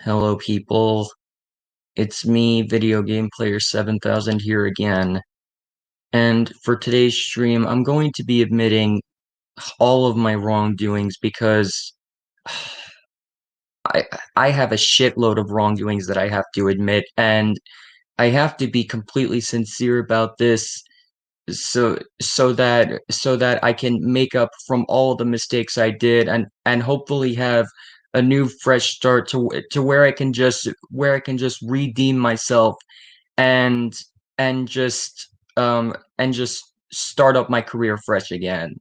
Hello, people. It's me, video game player 7000 here again. And for today's stream, I'm going to be admitting all of my wrongdoings because I I have a shitload of wrongdoings that I have to admit, and I have to be completely sincere about this so that I can make up from all the mistakes I did and hopefully have a new fresh start to where I can just redeem myself and and just start up my career fresh again.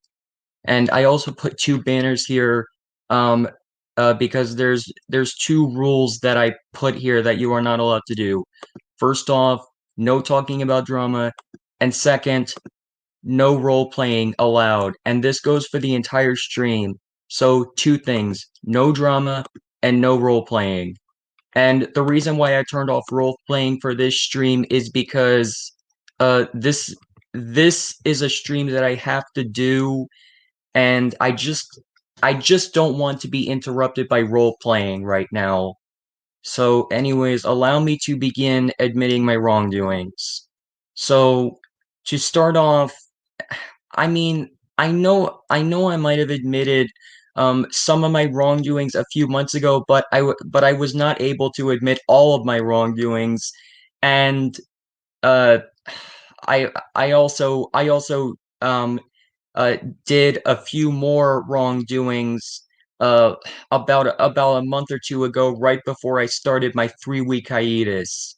And I also put two banners here um because there's two rules that I put here that you are not allowed to do. First off, no talking about drama, and second, no role playing allowed. And this goes for the entire stream. So two things, no drama and no role playing. And the reason why I turned off role playing for this stream is because this is a stream that I have to do, and I just don't want to be interrupted by role playing right now. So anyways, allow me to begin admitting my wrongdoings. So to start off, I mean, I know I might have admitted some of my wrongdoings a few months ago, but but I was not able to admit all of my wrongdoings, and uh, I also um uh did a few more wrongdoings uh about a month or two ago, right before I started my 3-week hiatus.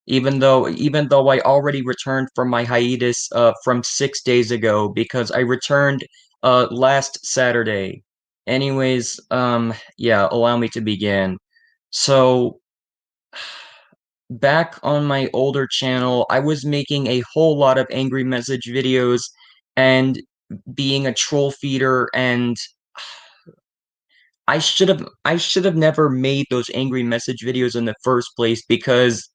Even though I already returned from my hiatus from 6 days ago, because I returned last Saturday. Anyways, yeah, allow me to begin. So back on my older channel, I was making a whole lot of angry message videos and being a troll feeder, and I should have never made those angry message videos in the first place, because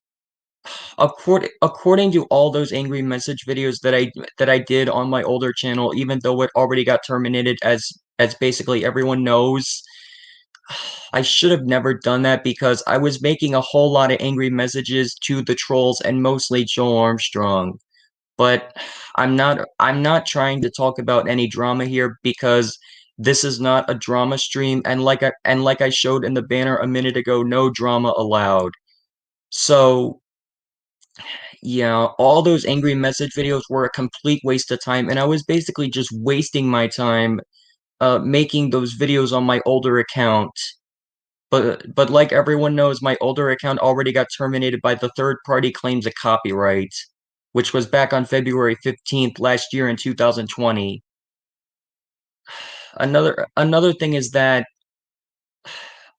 according to all those angry message videos that I did on my older channel, even though it already got terminated, as basically everyone knows, I should have never done that, because I was making a whole lot of angry messages to the trolls and mostly Joel Armstrong. But I'm not trying to talk about any drama here, because this is not a drama stream, and like I showed in the banner a minute ago, no drama allowed. So yeah, all those angry message videos were a complete waste of time, and I was basically just wasting my time making those videos on my older account. But like everyone knows, my older account already got terminated by the third party claims of copyright, which was back on February 15th last year in 2020. Another thing is that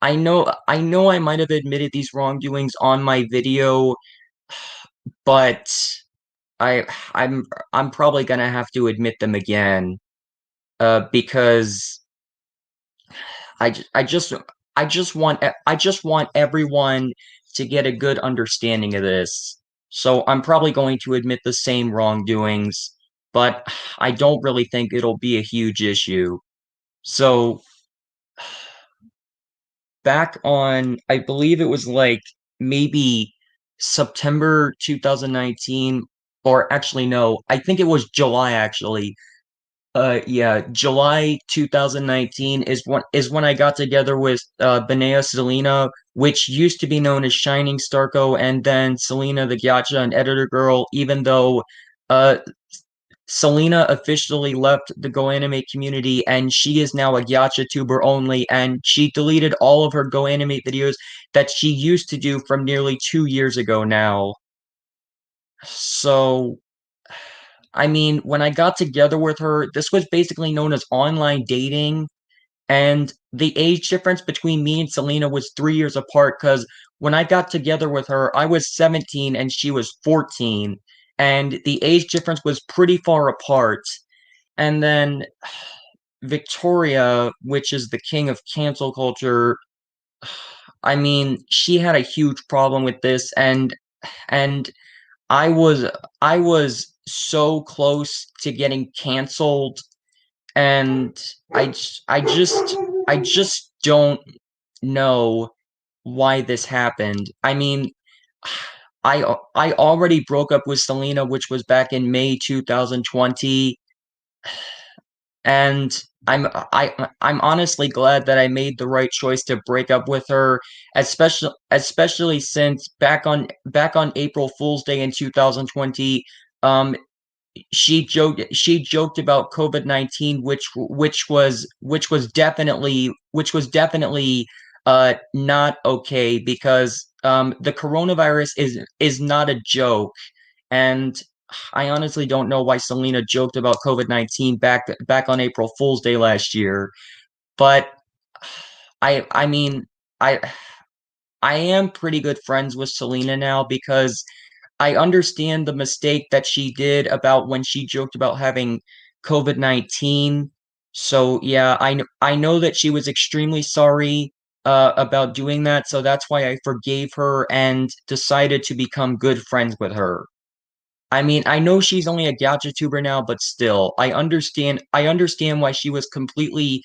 I know I might have admitted these wrongdoings on my video, but I I'm I'm probably gonna have to admit them again, because I j- I just want everyone to get a good understanding of this. So I'm probably going to admit the same wrongdoings, but I don't really think it'll be a huge issue. So back on, I believe it was like maybe September 2019, or actually no, I think it was July actually. Yeah, July 2019 is when I got together with Benea Selena, which used to be known as Shining Starco, and then Selena the Gyacha and Editor Girl, even though uh Selena officially left the Go Anime community, and she is now a Gyacha tuber only, and she deleted all of her Go Anime videos that she used to do from nearly 2 years ago now. So I mean, when I got together with her, this was basically known as online dating, and the age difference between me and Selena was 3 years apart, because when I got together with her, I was 17 and she was 14, and the age difference was pretty far apart. And then Victoria, which is the king of cancel culture, I mean, she had a huge problem with this, and I was I was so close to getting canceled, and I just don't know why this happened. I mean, I already broke up with Selena, which was back in May 2020, and I'm honestly glad that I made the right choice to break up with her, especially since back on April Fool's Day in 2020, um she joked about COVID-19, which was definitely not okay, because the coronavirus is not a joke. And I honestly don't know why Selena joked about COVID-19 back on April Fool's Day last year. But I mean, I I am pretty good friends with Selena now, because I understand the mistake that she did about when she joked about having COVID-19. So yeah, I know that she was extremely sorry about doing that. So that's why I forgave her and decided to become good friends with her. I mean, I know she's only a gotcha tuber now, but still, I understand why she was completely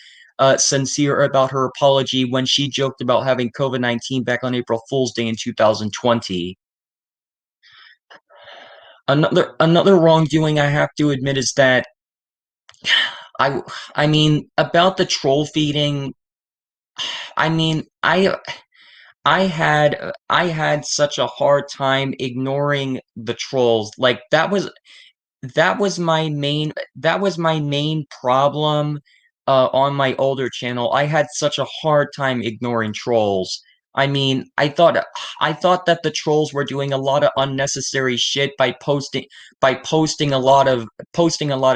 sincere about her apology when she joked about having COVID-19 back on April Fool's Day in 2020. Another wrongdoing I have to admit is that I I mean, about the troll feeding. I mean, I had such a hard time ignoring the trolls. Like, that was my main problem on my older channel. I had such a hard time ignoring trolls. I mean, I thought that the trolls were doing a lot of unnecessary shit by posting a lot of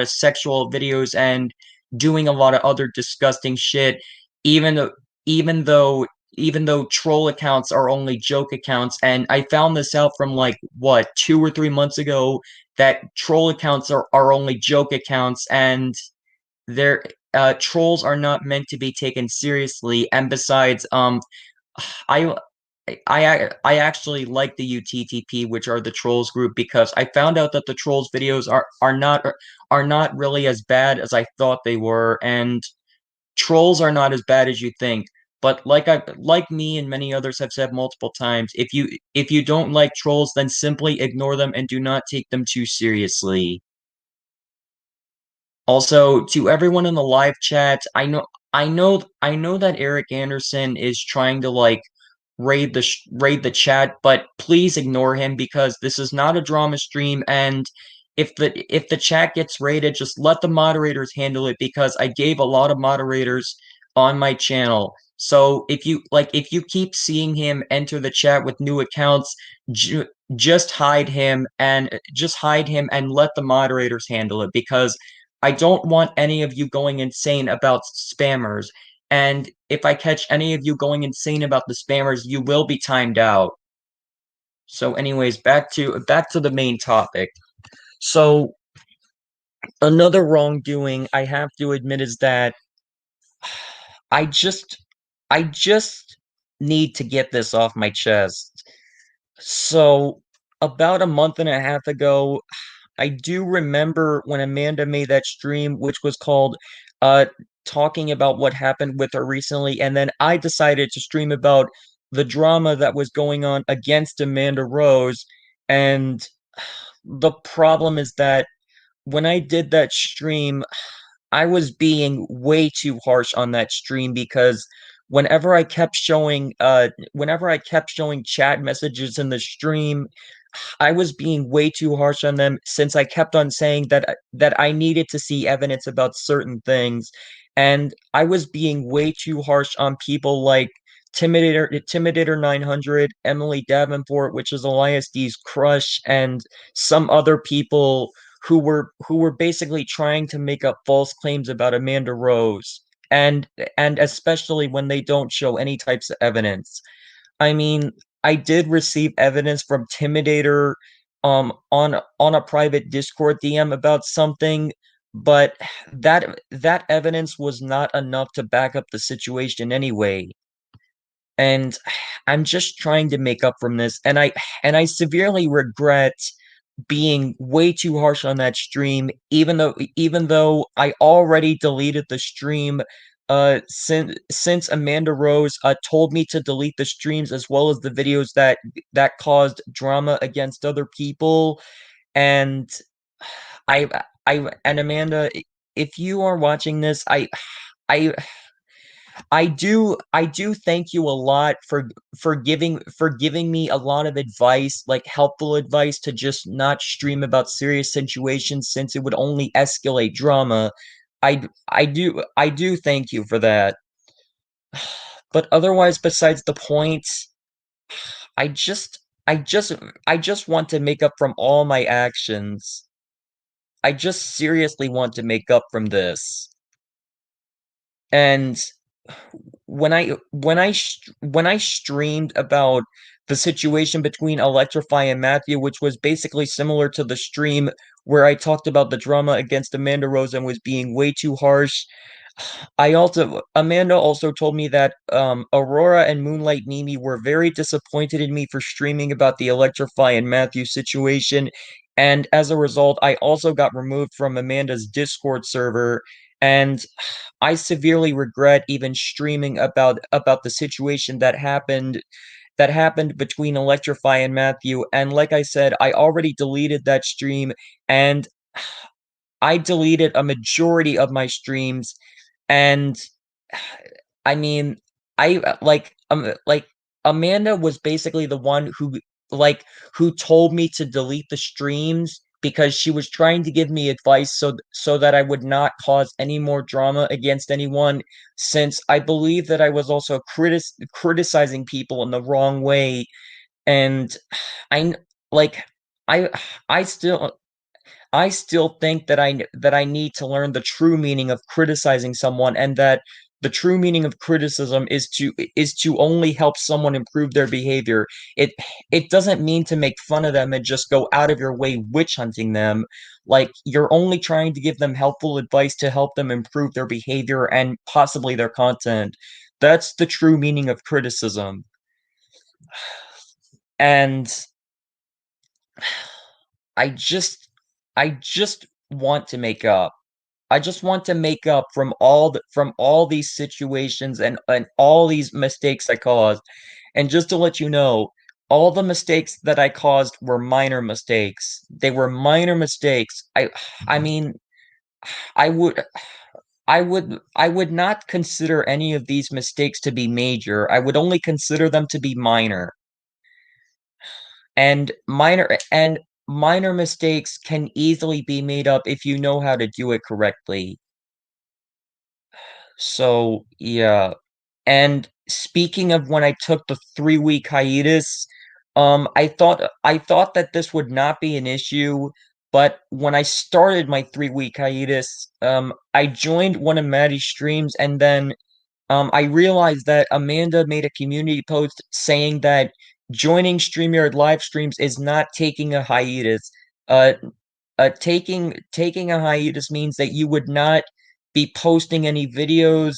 sexual videos and doing a lot of other disgusting shit, even though even though even though troll accounts are only joke accounts. And I found this out from, like, what, 2 or 3 months ago, that troll accounts are only joke accounts, and they're trolls are not meant to be taken seriously. And besides, I I actually like the UTTP, which are the trolls group, because I found out that the trolls videos are not really as bad as I thought they were, and trolls are not as bad as you think. But like me and many others have said multiple times, if you don't like trolls, then simply ignore them and do not take them too seriously. Also, to everyone in the live chat, I know that Eric Anderson is trying to, like, raid the chat, but please ignore him, because this is not a drama stream. And if the chat gets raided, just let the moderators handle it, because I gave a lot of moderators on my channel. So if you keep seeing him enter the chat with new accounts, ju just hide him and let the moderators handle it, because I don't want any of you going insane about spammers. And if I catch any of you going insane about the spammers, you will be timed out. So anyways, back to the main topic. So another wrongdoing I have to admit is that I just I just need to get this off my chest. So about a month and a half ago, I do remember when Amanda made that stream, which was called uh talking about what happened with her recently, and then I decided to stream about the drama that was going on against Amanda Rose. And the problem is that when I did that stream, I was being way too harsh on that stream, because whenever I kept showing chat messages in the stream, I was being way too harsh on them, since I kept on saying that I needed to see evidence about certain things. And I was being way too harsh on people like Timidator 900, Emily Davenport, which is Elias D's crush, and some other people who were basically trying to make up false claims about Amanda Rose, and especially when they don't show any types of evidence. I mean, I did receive evidence from Timidator on a private Discord DM about something, but that evidence was not enough to back up the situation anyway. And I'm just trying to make up from this, and I severely regret being way too harsh on that stream, even though I already deleted the stream since Amanda Rose told me to delete the streams as well as the videos that caused drama against other people. And I and Amanda, if you are watching this, I I do thank you a lot for giving me a lot of advice, like helpful advice to just not stream about serious situations since it would only escalate drama. I do thank you for that. But otherwise, besides the point, I just I just I just want to make up from all my actions. I just seriously want to make up from this. And when I streamed about the situation between Electrify and Matthew, which was basically similar to the stream where I talked about the drama against Amanda Rose and was being way too harsh. Amanda also told me that Aurora and Moonlight Mimi were very disappointed in me for streaming about the Electrify and Matthew situation, and as a result, I also got removed from Amanda's Discord server, and I severely regret even streaming about the situation that happened between Electrify and Matthew. And like I said, I already deleted that stream, and I deleted a majority of my streams. And I mean, like Amanda was basically the one who told me to delete the streams because she was trying to give me advice so that I would not cause any more drama against anyone, since I believe that I was also criticizing people in the wrong way. And I like I I still I still think that I need to learn the true meaning of criticizing someone, and that the true meaning of criticism is to only help someone improve their behavior. It doesn't mean to make fun of them and just go out of your way witch hunting them. Like, you're only trying to give them helpful advice to help them improve their behavior and possibly their content. That's the true meaning of criticism. And I just I just want to make up. I just want to make up from all these situations and all these mistakes I caused. And just to let you know, all the mistakes that I caused were minor mistakes. They were minor mistakes. I mean, I would I would not consider any of these mistakes to be major. I would only consider them to be minor. And minor mistakes can easily be made up if you know how to do it correctly. So, yeah. And speaking of when I took the 3-week hiatus, I thought that this would not be an issue, but when I started my 3-week hiatus, I joined one of Maddie's streams, and then I realized that Amanda made a community post saying that joining StreamYard live streams is not taking a hiatus. Uh, taking a hiatus means that you would not be posting any videos,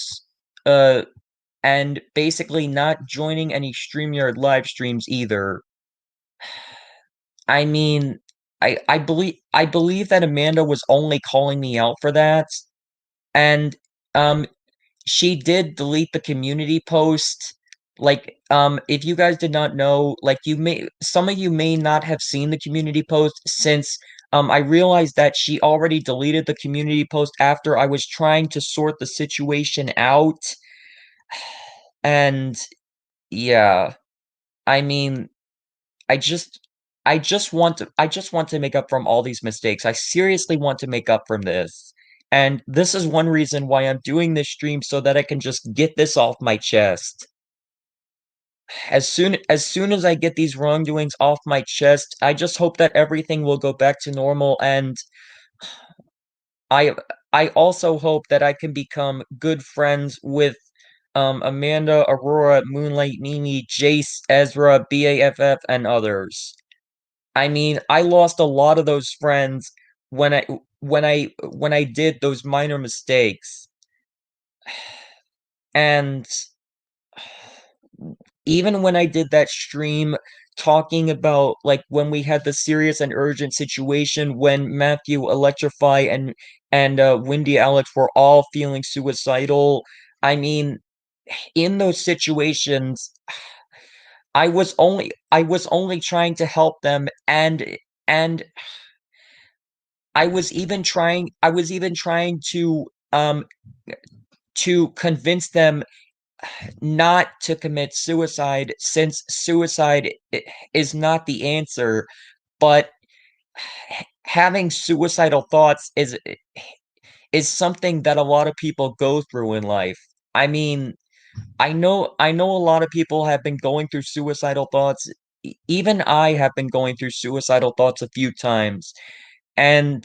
uh, and basically not joining any StreamYard live streams either. I mean, I believe that Amanda was only calling me out for that, and um, she did delete the community post. Like, if you guys did not know, like, some of you may not have seen the community post, since I realized that she already deleted the community post after I was trying to sort the situation out. And yeah, I mean, I just I just want to make up from all these mistakes. I seriously want to make up from this. And this is one reason why I'm doing this stream, so that I can just get this off my chest. As soon as I get these wrongdoings off my chest, I just hope that everything will go back to normal, and I I also hope that I can become good friends with Amanda, Aurora, Moonlight, Mimi, Jace, Ezra, BAFF, and others. I mean, I lost a lot of those friends when I did those minor mistakes. And even when I did that stream talking about, like, when we had the serious and urgent situation when Matthew, Electrify, and Windy Alex were all feeling suicidal, I mean, in those situations, I was only trying to help them, and I was even trying to convince them not to commit suicide, since suicide is not the answer, but having suicidal thoughts is something that a lot of people go through in life. I mean, I know a lot of people have been going through suicidal thoughts. Even I have been going through suicidal thoughts a few times. And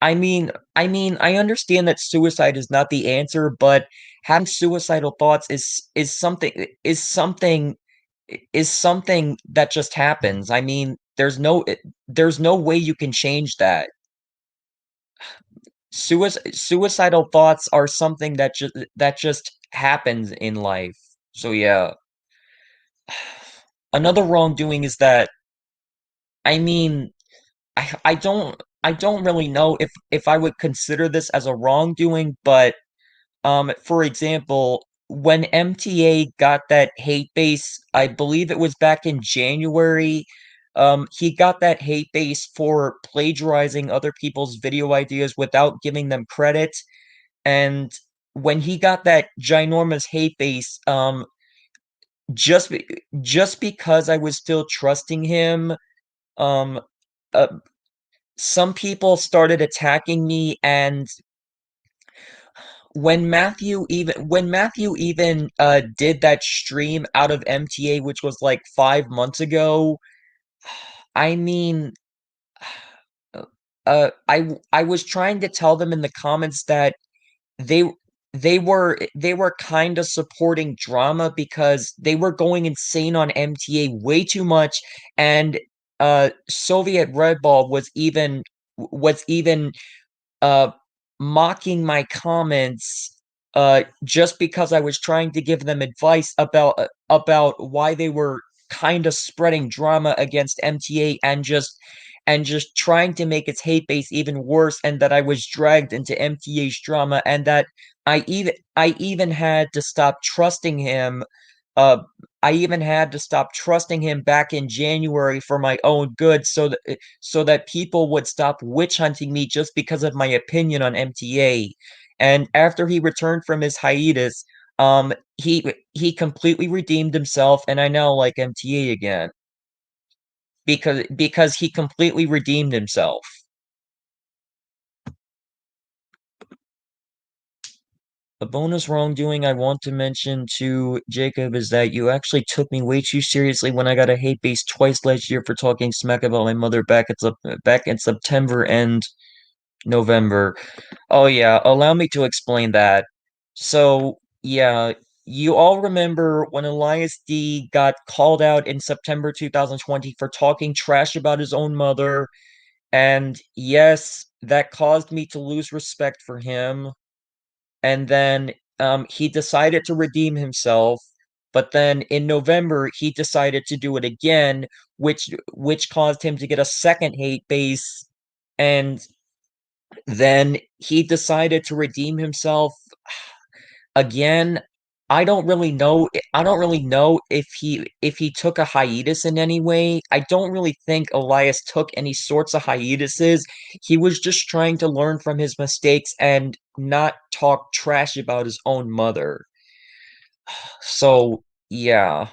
I understand that suicide is not the answer, but having suicidal thoughts is something that just happens. I mean, there's no way you can change that. Suicidal thoughts are something that just happens in life. So yeah. Another wrongdoing is that, I mean, I don't really know if I would consider this as a wrongdoing, but for example, when MTA got that hate base, I believe it was back in January, he got that hate base for plagiarizing other people's video ideas without giving them credit. And when he got that ginormous hate base, just be- just because I was still trusting him, um, uh, some people started attacking me, and when Matthew even did that stream out of MTA, which was like 5 months ago, I mean, I was trying to tell them in the comments that they they were kind of supporting drama because they were going insane on MTA way too much, and Soviet Red Ball was even uh, mocking my comments, just because I was trying to give them advice about why they were kind of spreading drama against MTA, and just trying to make its hate base even worse, and that I was dragged into MTA's drama, and that I even had to stop trusting him. Uh, I even had to stop trusting him back in January for my own good, so that people would stop witch hunting me just because of my opinion on MTA. And after he returned from his hiatus, he completely redeemed himself, and I now like MTA again because he completely redeemed himself. A bonus wrongdoing I want to mention to Jacob is that you actually took me way too seriously when I got a hate base twice last year for talking smack about my mother back in September and November. Oh yeah, allow me to explain that. So, yeah, you all remember when Elias D got called out in September 2020 for talking trash about his own mother, and yes, that caused me to lose respect for him. And then he decided to redeem himself, but then in November he decided to do it again, which caused him to get a second hate base, and then he decided to redeem himself again. I don't really know if he took a hiatus in any way. I don't really think Elias took any sorts of hiatuses. He was just trying to learn from his mistakes and not talk trash about his own mother. So, yeah.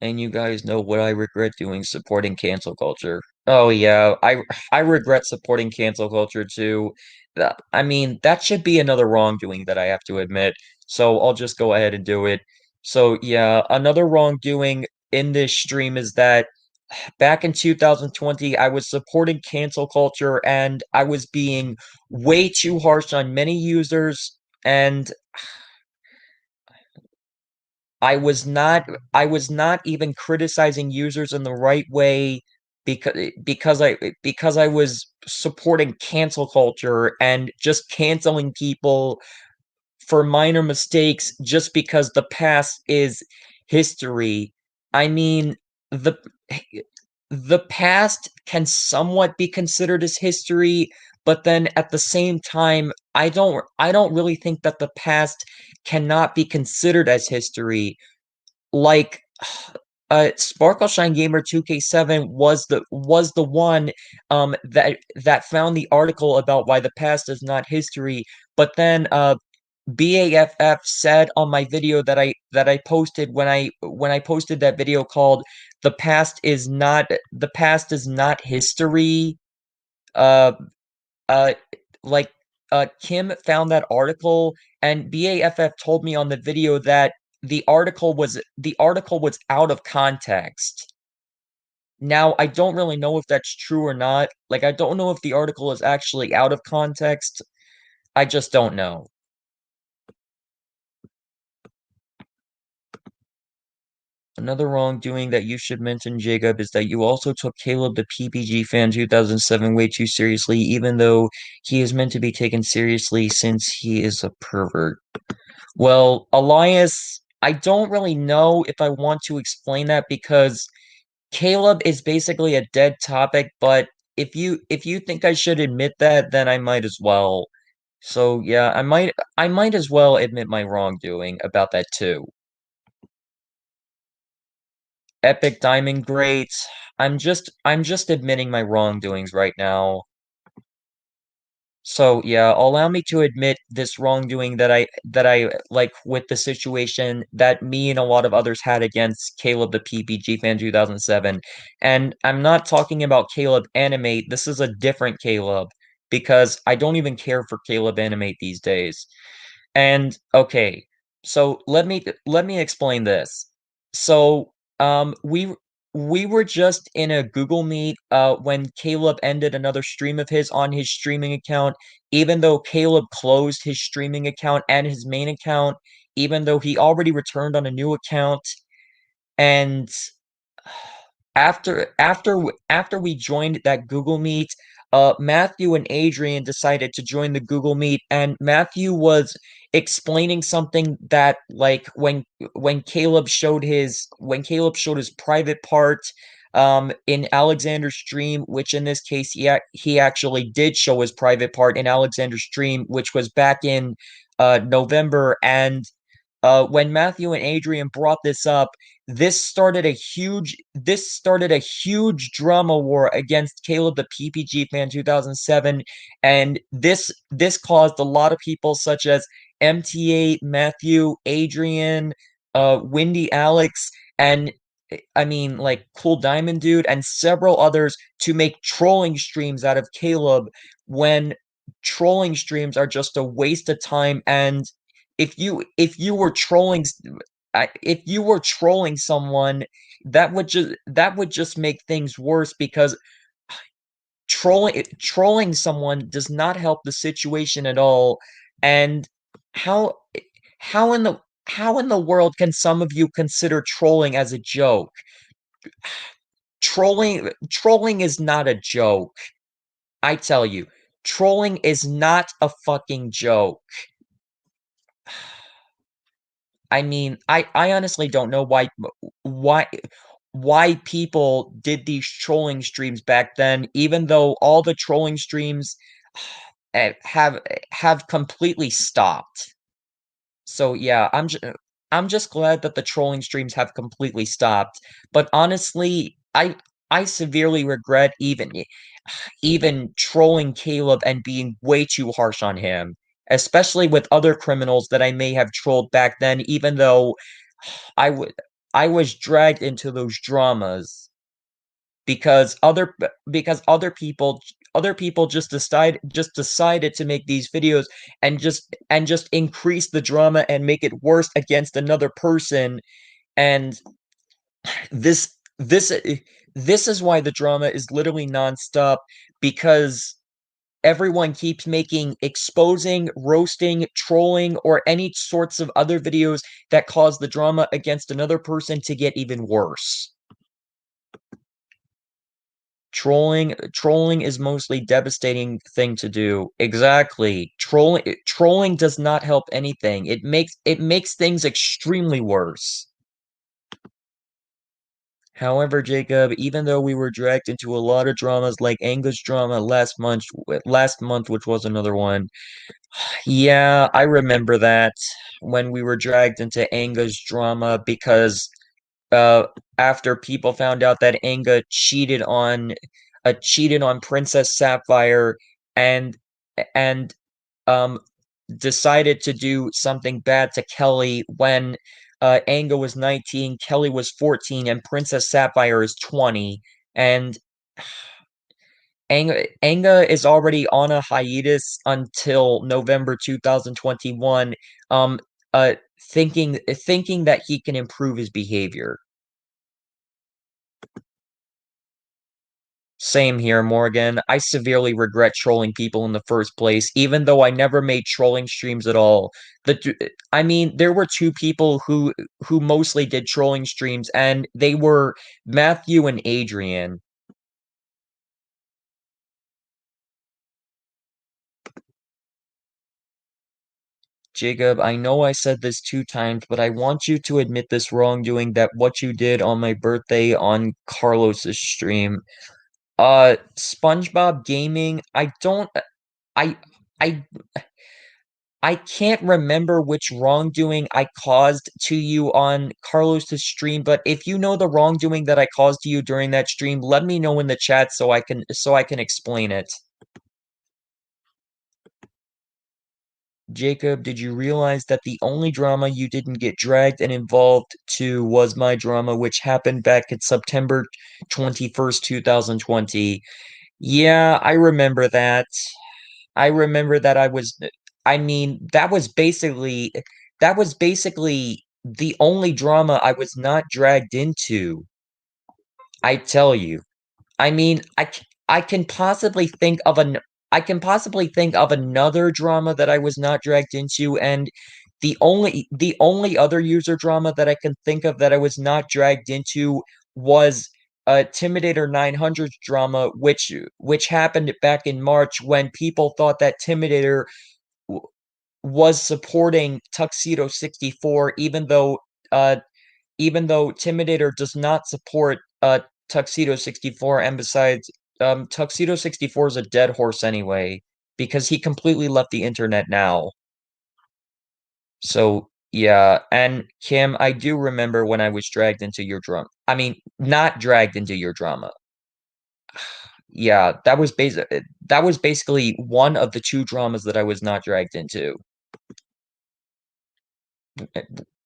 And you guys know what I regret doing, supporting cancel culture. Oh yeah, I regret supporting cancel culture too. I mean, that should be another wrongdoing that I have to admit. So I'll just go ahead and do it. So yeah, another wrongdoing in this stream is that back in 2020, I was supporting cancel culture, and I was being way too harsh on many users, and I was not even criticizing users in the right way, because I was supporting cancel culture and just canceling people for minor mistakes just because the past is history. I mean, the the past can somewhat be considered as history, but then at the same time, I don't really think that the past cannot be considered as history. Like Sparkle Shine Gamer 2K7 was the one that found the article about why the past is not history, but then BAFF said on my video that I posted when I posted that video called the past is not history. Uh uh like Kim found that article, and BAFF told me on the video that the article was out of context. Now, I don't really know if that's true or not. Like, I don't know if the article is actually out of context. I just don't know. Another wrongdoing that you should mention, Jacob, is that you also took Caleb the PPG Fan 2007 way too seriously, even though he is meant to be taken seriously since he is a pervert. Well, Elias, I don't really know if I want to explain that because Caleb is basically a dead topic, but if you think I should admit that, then I might as well. So yeah, I might as well admit my wrongdoing about that too. Epic Diamond Great. I'm just admitting my wrongdoings right now. So yeah, allow me to admit this wrongdoing that I like with the situation that me and a lot of others had against Caleb the PPG fan 2007. And I'm not talking about Caleb Animate. This is a different Caleb because I don't even care for Caleb Animate these days. And okay, so let me explain this. So, we were just in a Google Meet when Caleb ended another stream of his on his streaming account, even though Caleb closed his streaming account and his main account, even though he already returned on a new account. And after we joined that Google Meet, Matthew and Adrian decided to join the Google Meet, and Matthew was explaining something that like when Caleb showed his private part in Alexander's stream, which in this case he actually did show his private part in Alexander's stream, which was back in November. And when Matthew and Adrian brought this up, this started a huge drama war against Caleb the PPG fan 2007, and this caused a lot of people such as MTA, Matthew, Adrian, Windy Alex, and I mean like Cool Diamond Dude and several others to make trolling streams out of Caleb when trolling streams are just a waste of time. And if you were trolling someone, that would just make things worse because trolling someone does not help the situation at all. And how how in the how in the world can some of you consider trolling as a joke? Trolling is not a joke. I tell you, trolling is not a fucking joke. I mean, I honestly don't know why why people did these trolling streams back then, even though all the trolling streams have completely stopped. So yeah, I'm just glad that the trolling streams have completely stopped. But honestly, I severely regret even trolling Caleb and being way too harsh on him, especially with other criminals that I may have trolled back then, even though I would I was dragged into those dramas because other people just decided to make these videos and just increase the drama and make it worse against another person. And this is why the drama is literally nonstop, because everyone keeps making exposing, roasting, trolling, or any sorts of other videos that cause the drama against another person to get even worse. Trolling is mostly devastating thing to do. Exactly. Trolling does not help anything. It makes things extremely worse. However, Jacob, even though we were dragged into a lot of dramas like Anga's drama last month, which was another one. Yeah, I remember that when we were dragged into Anga's drama because uh after people found out that Anga cheated on Princess Sapphire and and um decided to do something bad to Kelly when Anga was 19, Kelly was 14, and Princess Sapphire is 20. And Anga is already on a hiatus until November 2021, um, thinking that he can improve his behavior. Same here, Morgan. I severely regret trolling people in the first place, even though I never made trolling streams at all. I mean, there were two people who mostly did trolling streams, and they were Matthew and Adrian. Jacob, I know I said this two times, but I want you to admit this wrongdoing that what you did on my birthday on Carlos's stream. SpongeBob Gaming, I I I can't remember which wrongdoing I caused to you on Carlos's stream, but if you know the wrongdoing that I caused to you during that stream, let me know in the chat so I can explain it. Jacob, did you realize that the only drama you didn't get dragged and involved to was my drama, which happened back in September 21st, 2020? Yeah, I remember that. I remember that I mean, that was basically the only drama I was not dragged into. I tell you. I mean, I can possibly think of I can possibly think of another drama that I was not dragged into, and the only other user drama that I can think of that I was not dragged into was Timidator 900 drama, which happened back in March when people thought that Timidator w- was supporting Tuxedo 64, uh even though Timidator does not support Tuxedo 64, and besides, Tuxedo 64 is a dead horse anyway, because he completely left the internet now. So, yeah, and Kim, I do remember when I was dragged into your drama. I mean, not dragged into your drama. Yeah, that was basically one of the two dramas that I was not dragged into.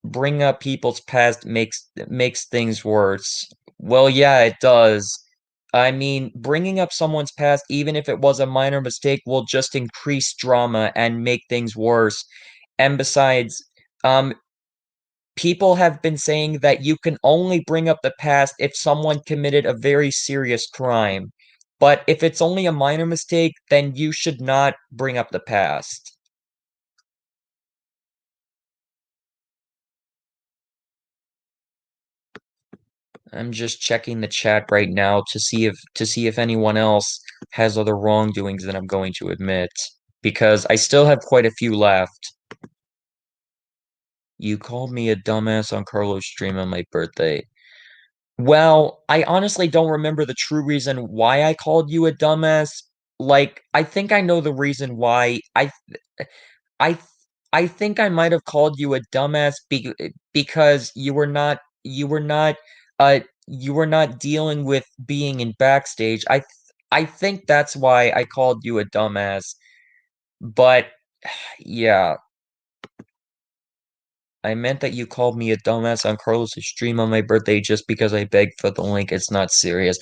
Bring up people's past makes things worse. Well, yeah, it does. I mean, bringing up someone's past, even if it was a minor mistake, will just increase drama and make things worse. And besides, um, people have been saying that you can only bring up the past if someone committed a very serious crime. But if it's only a minor mistake, then you should not bring up the past. I'm just checking the chat right now to see if anyone else has other wrongdoings that I'm going to admit, because I still have quite a few left. You called me a dumbass on Carlos' stream on my birthday. Well, I honestly don't remember the true reason why I called you a dumbass. Like, I think I know the reason why. I I think I might have called you a dumbass because you were not dealing with being in backstage. I think that's why I called you a dumbass. But yeah, I meant that you called me a dumbass on Carlos's stream on my birthday just because I begged for the link. It's not serious.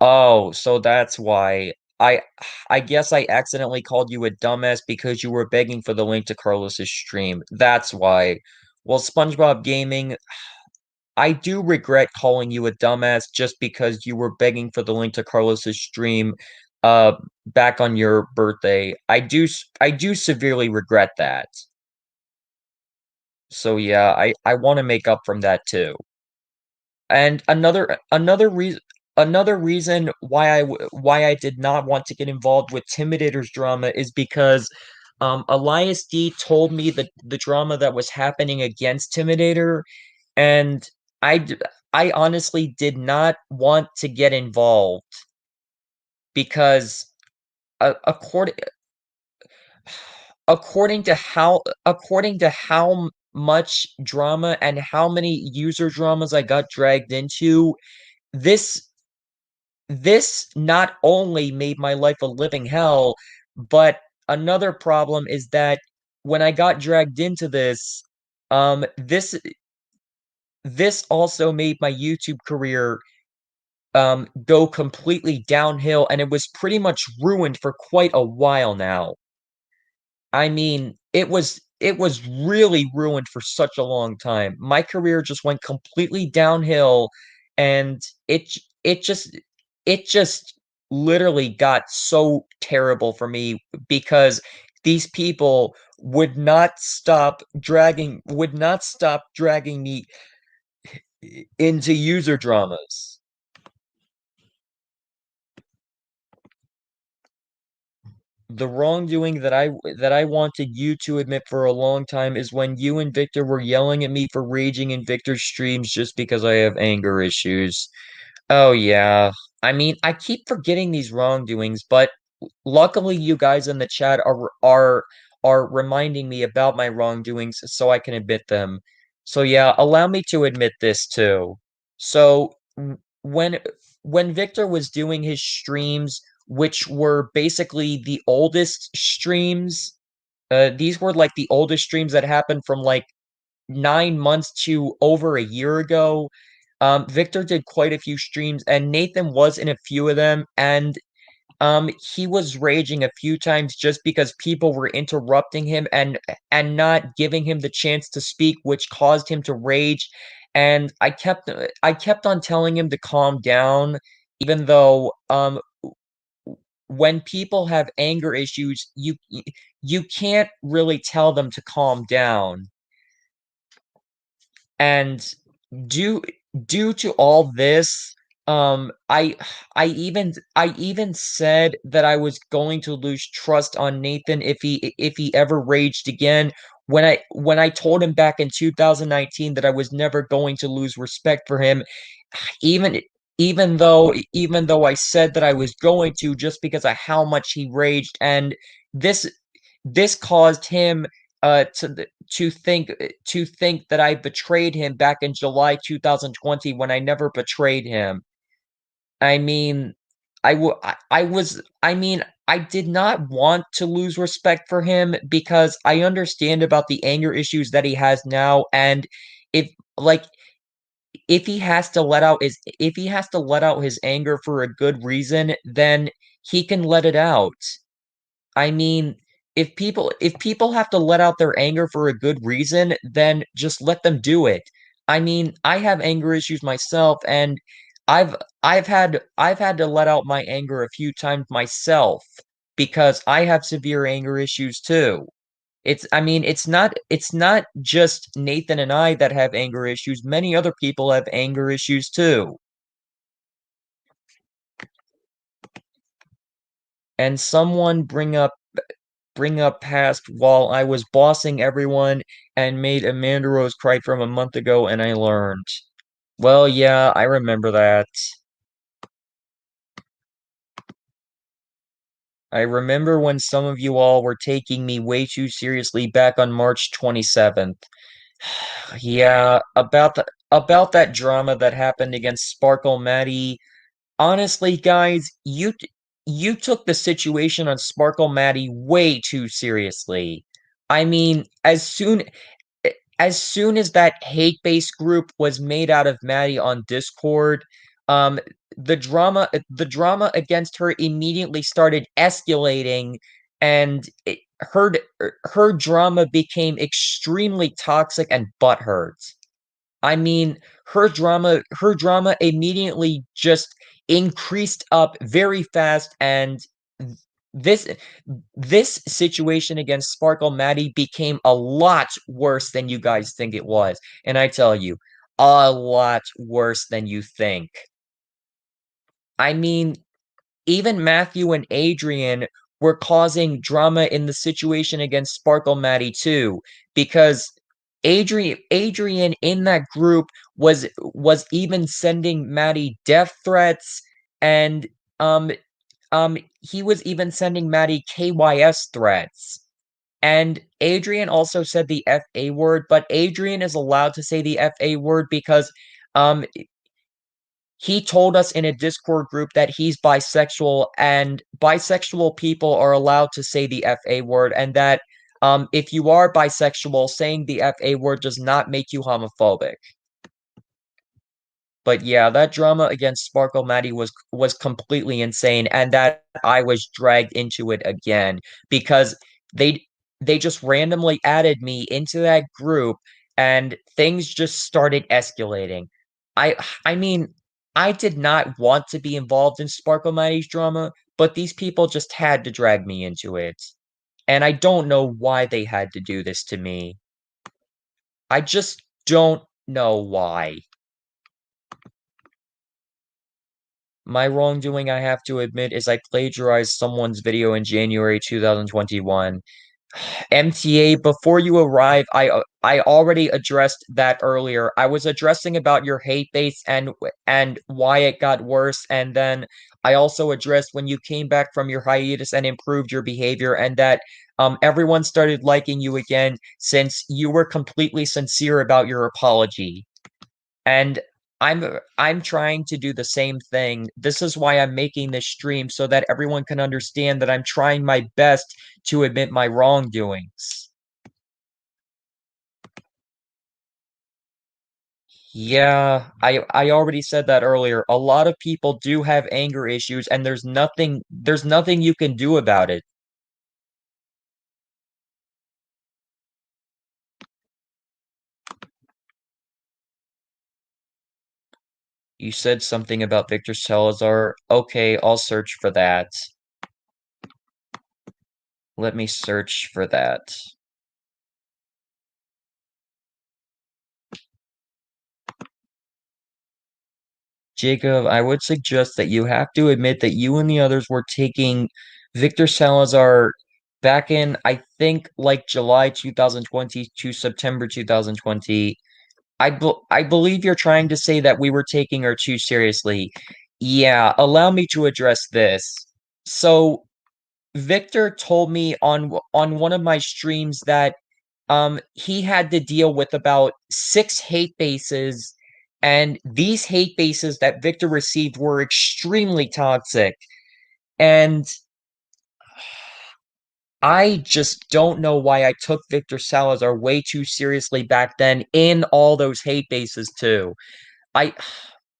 Oh, so that's why. I guess I accidentally called you a dumbass because you were begging for the link to Carlos's stream. That's why. Well, SpongeBob Gaming, I do regret calling you a dumbass just because you were begging for the link to Carlos's stream uh back on your birthday. I do severely regret that. So yeah, I want to make up from that too. And another reason why I did not want to get involved with Timidator's drama is because Elias D told me the drama that was happening against Timidator, and I d- I honestly did not want to get involved because according according to how much drama and how many user dramas I got dragged into, this this not only made my life a living hell, but another problem is that when I got dragged into this, this also made my YouTube career go completely downhill, and it was pretty much ruined for quite a while now. I mean, it was really ruined for such a long time. My career just went completely downhill, and it just literally got so terrible for me because these people would not stop dragging me into user dramas. The wrongdoing that I wanted you to admit for a long time is when you and Victor were yelling at me for raging in Victor's streams just because I have anger issues. Oh yeah. I mean, I keep forgetting these wrongdoings, but luckily you guys in the chat are reminding me about my wrongdoings so I can admit them. So yeah, allow me to admit this too. So when Victor was doing his streams, which were basically the oldest streams, these were like the oldest streams that happened from like 9 months to over a year ago. Victor did quite a few streams, and Nathan was in a few of them, and he was raging a few times just because people were interrupting him and not giving him the chance to speak, which caused him to rage. And I kept on telling him to calm down, even though when people have anger issues, you can't really tell them to calm down. And due due to all this, I even said that I was going to lose trust on Nathan if he ever raged again. When I told him back in 2019 that I was never going to lose respect for him, even even though I said that I was going to, just because of how much he raged, and this this caused him to think that I betrayed him back in July 2020 when I never betrayed him. I mean, I did not want to lose respect for him because I understand about the anger issues that he has now, and if like if he has to let out his anger for a good reason, then he can let it out. I mean, if people have to let out their anger for a good reason, then just let them do it. I mean, I have anger issues myself, and I've I've had to let out my anger a few times myself because I have severe anger issues too. It's not just Nathan and I that have anger issues. Many other people have anger issues too. And someone bring up past while I was bossing everyone and made Amanda Rose cry from a month ago, and I learned. Well, yeah, I remember that. I remember when some of you all were taking me way too seriously back on March 27th. Yeah, about that drama that happened against Sparkle Maddie. Honestly, guys, you took the situation on Sparkle Maddie way too seriously. I mean, as soon as that hate-based group was made out of Maddie on Discord, um, the drama against her immediately started escalating, and her drama became extremely toxic and butthurt. I mean, her drama immediately just increased up very fast, and this this situation against Sparkle Maddie became a lot worse than you guys think it was. And I tell you, a lot worse than you think. I mean, even Matthew and Adrian were causing drama in the situation against Sparkle Maddie too, because Adrian in that group was even sending Maddie death threats, and um he was even sending Maddie KYS threats. And Adrian also said the FA word, but Adrian is allowed to say the FA word because um he told us in a Discord group that he's bisexual, and bisexual people are allowed to say the FA word, and that if you are bisexual, saying the FA word does not make you homophobic. But yeah, that drama against Sparkle Maddie was completely insane, and that I was dragged into it again because they they just randomly added me into that group, and things just started escalating. I I mean, I did not want to be involved in Sparkle Maddie's drama, but these people just had to drag me into it. And I don't know why they had to do this to me. I just don't know why. My wrongdoing, I have to admit, is I plagiarized someone's video in January 2021. MTA, before you arrive, I already addressed that earlier. I was addressing about your hate base and why it got worse, and then I also addressed when you came back from your hiatus and improved your behavior, and that everyone started liking you again since you were completely sincere about your apology. And I'm trying to do the same thing. This is why I'm making this stream so that everyone can understand that I'm trying my best to admit my wrongdoings. Yeah, I already said that earlier. A lot of people do have anger issues, and there's nothing you can do about it. You said something about Victor Salazar. Okay, I'll search for that. Let me search for that. Jacob, I would suggest that you have to admit that you and the others were taking Victor Salazar back in, I think, like July 2020 to September 2020. I believe you're trying to say that we were taking her too seriously. Yeah, allow me to address this. So, Victor told me on one of my streams that he had to deal with about 6 hate bases, and these hate bases that Victor received were extremely toxic. And I just don't know why I took Victor Salazar way too seriously back then in all those hate bases too. I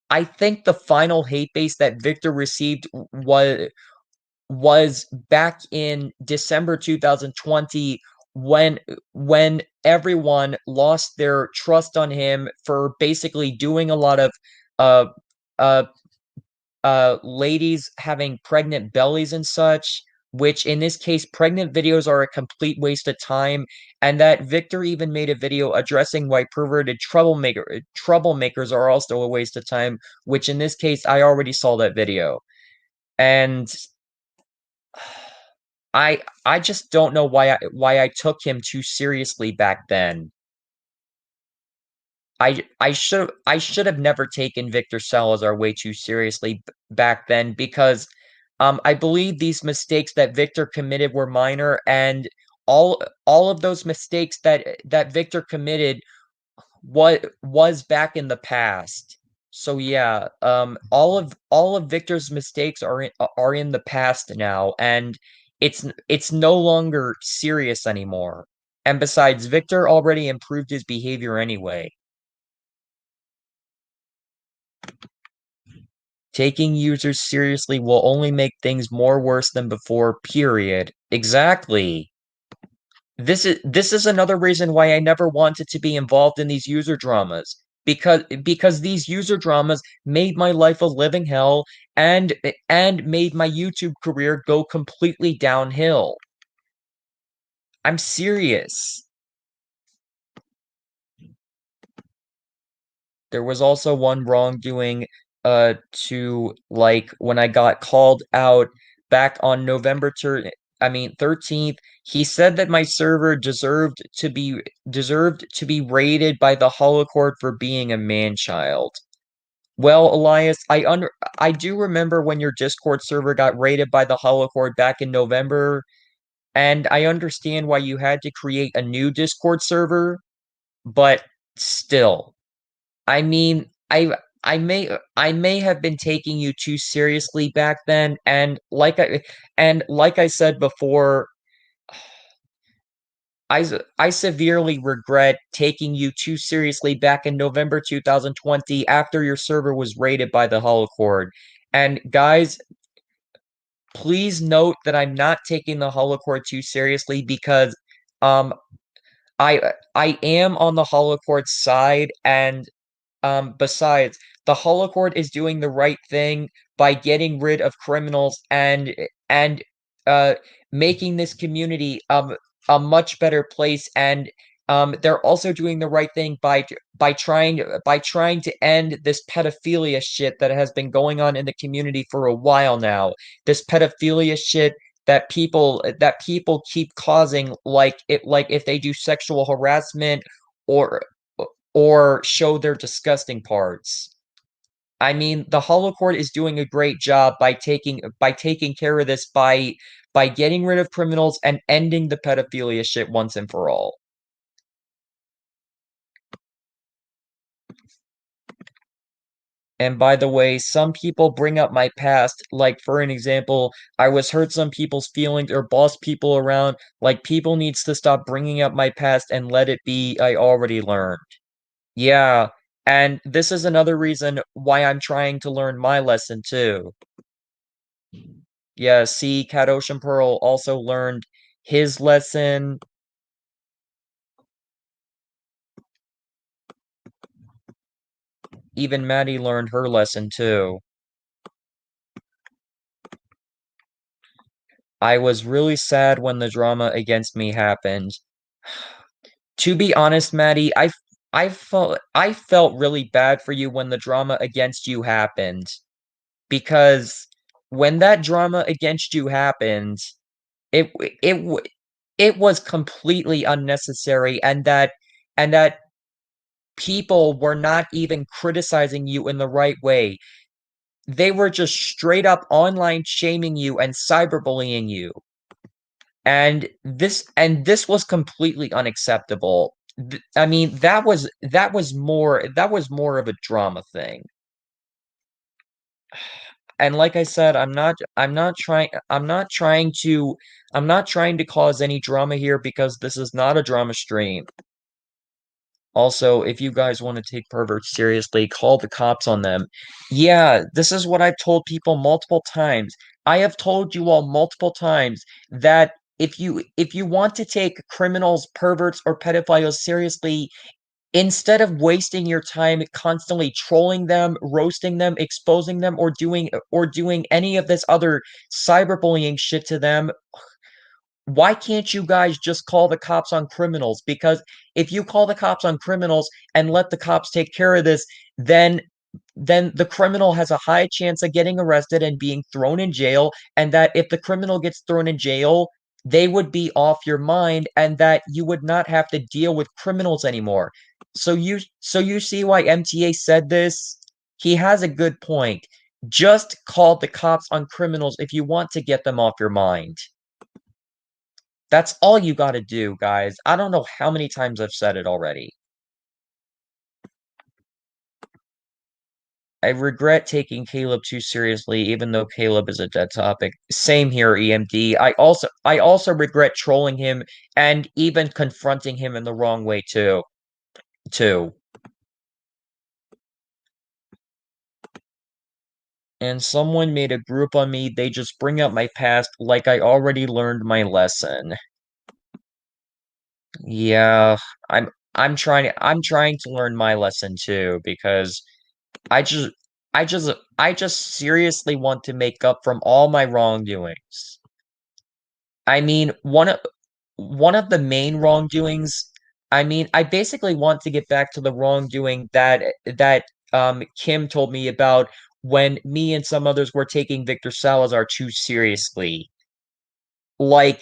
I think the final hate base that Victor received was back in December 2020 when everyone lost their trust on him for basically doing a lot of uh uh ladies having pregnant bellies and such, which in this case pregnant videos are a complete waste of time, and that Victor even made a video addressing why perverted troublemakers are also a waste of time, which in this case I already saw that video. And I just don't know why I took him too seriously back then. I should have never taken Victor Salazar way too seriously back then because I believe these mistakes that Victor committed were minor, and all of those mistakes that Victor committed was back in the past. So yeah, all of Victor's mistakes are in the past now, and it's no longer serious anymore. And besides, Victor already improved his behavior anyway. Taking users seriously will only make things more worse than before, period. Exactly. This is another reason why I never wanted to be involved in these user dramas. Because these user dramas made my life a living hell, and made my YouTube career go completely downhill. I'm serious. There was also one wrongdoing to like when I got called out back on November 13th, he said that my server deserved to be raided by the Holocaust for being a man-child. Well, Elias, I do remember when your Discord server got raided by the Holocaust back in November, and I understand why you had to create a new Discord server, but still, I mean, I may have been taking you too seriously back then, and like I said before, I severely regret taking you too seriously back in November 2020 after your server was raided by the Holocord. And guys, please note that I'm not taking the Holocord too seriously because um I am on the Holocord's side, and besides, the Holocord is doing the right thing by getting rid of criminals and uh making this community a much better place, and they're also doing the right thing by trying to end this pedophilia shit that has been going on in the community for a while now. This pedophilia shit that people keep causing, like if they do sexual harassment or show their disgusting parts. I mean, the Holocord is doing a great job by taking care of this by getting rid of criminals and ending the pedophilia shit once and for all. And by the way, some people bring up my past, like for an example, I was hurt some people's feelings or boss people around. Like people needs to stop bringing up my past and let it be. I already learned. Yeah, and this is another reason why I'm trying to learn my lesson too. Yeah, see, Cat Ocean Pearl also learned his lesson. Even Maddie learned her lesson too. I was really sad when the drama against me happened. To be honest, Maddie, I felt really bad for you when the drama against you happened because when that drama against you happened, it it it was completely unnecessary, and that people were not even criticizing you in the right way. They were just straight up online shaming you and cyberbullying you. And this was completely unacceptable. I mean, that was more of a drama thing. And like I said, I'm not trying to cause any drama here because this is not a drama stream. Also, if you guys want to take perverts seriously, call the cops on them. Yeah, this is what I've told people multiple times. I have told you all multiple times that if you want to take criminals, perverts, or pedophiles seriously, instead of wasting your time constantly trolling them, roasting them, exposing them, or doing any of this other cyberbullying shit to them, why can't you guys just call the cops on criminals? Because if you call the cops on criminals and let the cops take care of this, then the criminal has a high chance of getting arrested and being thrown in jail, and that if the criminal gets thrown in jail, they would be off your mind, and that you would not have to deal with criminals anymore. So you see why MTA said this? He has a good point. Just call the cops on criminals if you want to get them off your mind. That's all you gotta do, guys. I don't know how many times I've said it already. I regret taking Caleb too seriously, even though Caleb is a dead topic. Same here, EMD. I also regret trolling him and even confronting him in the wrong way too. Too. And someone made a group on me, they just bring up my past like I already learned my lesson. Yeah, I'm trying to learn my lesson too because I just I just seriously want to make up from all my wrongdoings. I mean, one of the main wrongdoings, I mean, I basically want to get back to the wrongdoing that Kim told me about when me and some others were taking Victor Salazar too seriously. like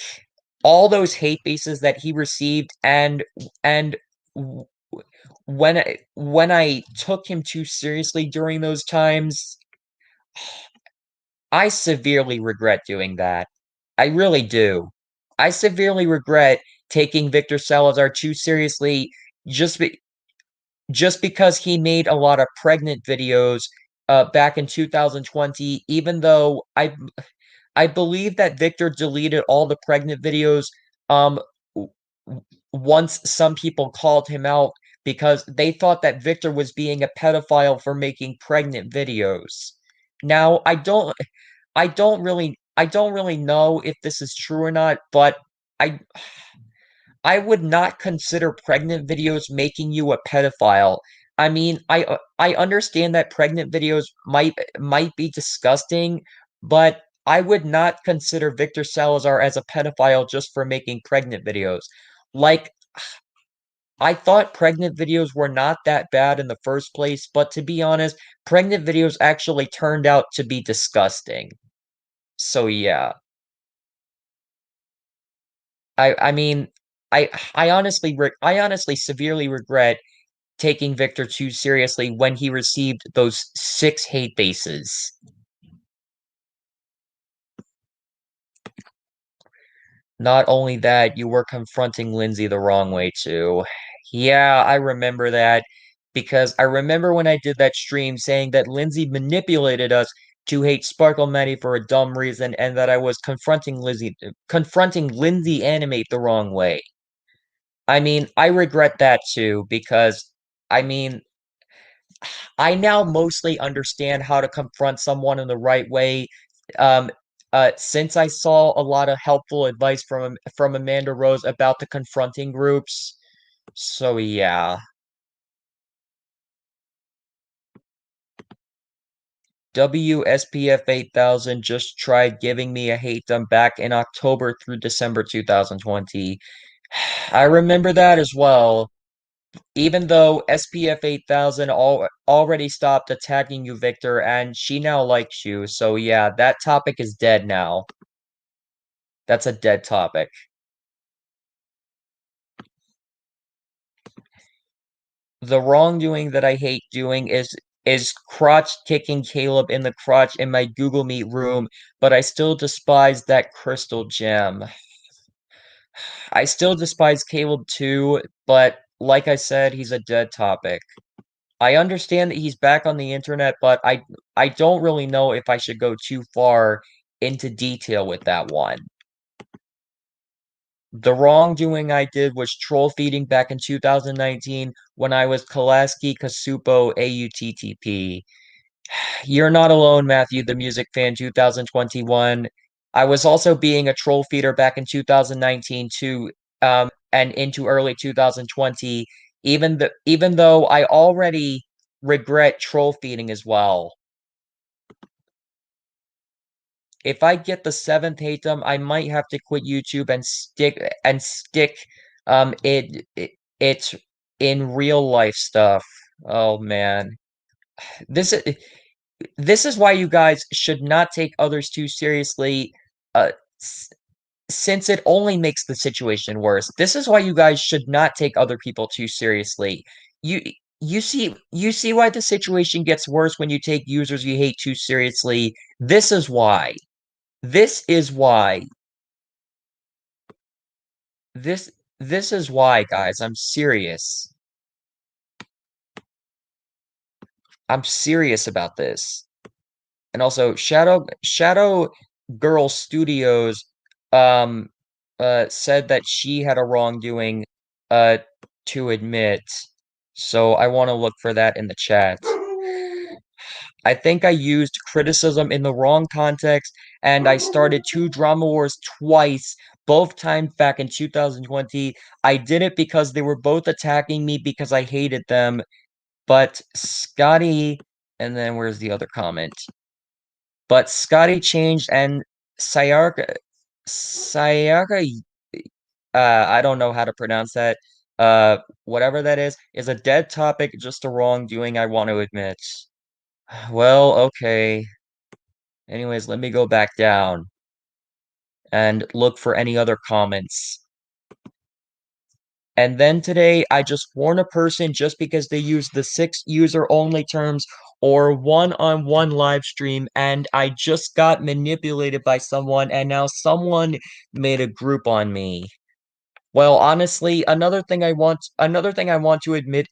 all those hate bases that he received, and when I took him too seriously during those times, I severely regret doing that. I really do. I severely regret taking Victor Salazar too seriously just be just because he made a lot of pregnant videos back in 2020, even though I believe that Victor deleted all the pregnant videos um w- once some people called him out because they thought that Victor was being a pedophile for making pregnant videos. Now, I don't really know if this is true or not, but I I would not consider pregnant videos making you a pedophile. I mean, I understand that pregnant videos might be disgusting, but I would not consider Victor Salazar as a pedophile just for making pregnant videos. Like, I thought pregnant videos were not that bad in the first place, but to be honest, pregnant videos actually turned out to be disgusting. So yeah. I mean, I honestly severely regret taking Victor too seriously when he received those 6 hate bases. Not only that, you were confronting Lindsay the wrong way too. Yeah, I remember that because I remember when I did that stream saying that Lindsay manipulated us to hate Sparkle Maddie for a dumb reason and that I was confronting Lindsay Animate the wrong way. I mean, I regret that too because I mean, I now mostly understand how to confront someone in the right way. Um, since I saw a lot of helpful advice from Amanda Rose about the confronting groups. So yeah, WSPF 8000 just tried giving me a hate dump back in October through December 2020. I remember that as well. Even though SPF 8000 already stopped attacking you, Victor, and she now likes you. So yeah, that topic is dead now. That's a dead topic. The wrongdoing that I hate doing is crotch kicking Caleb in the crotch in my Google Meet room, but I still despise that crystal gem. I still despise Caleb too, but like I said, he's a dead topic. I understand that he's back on the internet, but I don't really know if I should go too far into detail with that one. The wrongdoing I did was troll feeding back in 2019 when I was Kalaski Kasupo AUTTP. You're not alone, Matthew, the music fan 2021. I was also being a troll feeder back in 2019 too, and into early 2020, even though I already regret troll feeding as well. If I get the seventh hatem, I might have to quit YouTube and stick it in real life stuff. Oh man. This is this is why you guys should not take others too seriously, uh, s- since it only makes the situation worse. This is why you guys should not take other people too seriously. You you see why the situation gets worse when you take users you hate too seriously. This is why. This is why. This this is why, guys. I'm serious. I'm serious about this. And also Shadow Girl Studios um said that she had a wrongdoing uh to admit. So I want to look for that in the chat. I think I used criticism in the wrong context and I started two drama wars twice, both times back in 2020. I did it because they were both attacking me because I hated them, but Scotty, and then where's the other comment? But Scotty changed and Sayaka, I don't know how to pronounce that. Whatever that is a dead topic, just a wrongdoing, I want to admit. Well, okay. Anyways, let me go back down. and look for any other comments. And then today, I just warn a person just because they use the 6 user-only terms or one-on-one live stream, and I just got manipulated by someone, and now someone made a group on me. Well, honestly, another thing I want to admit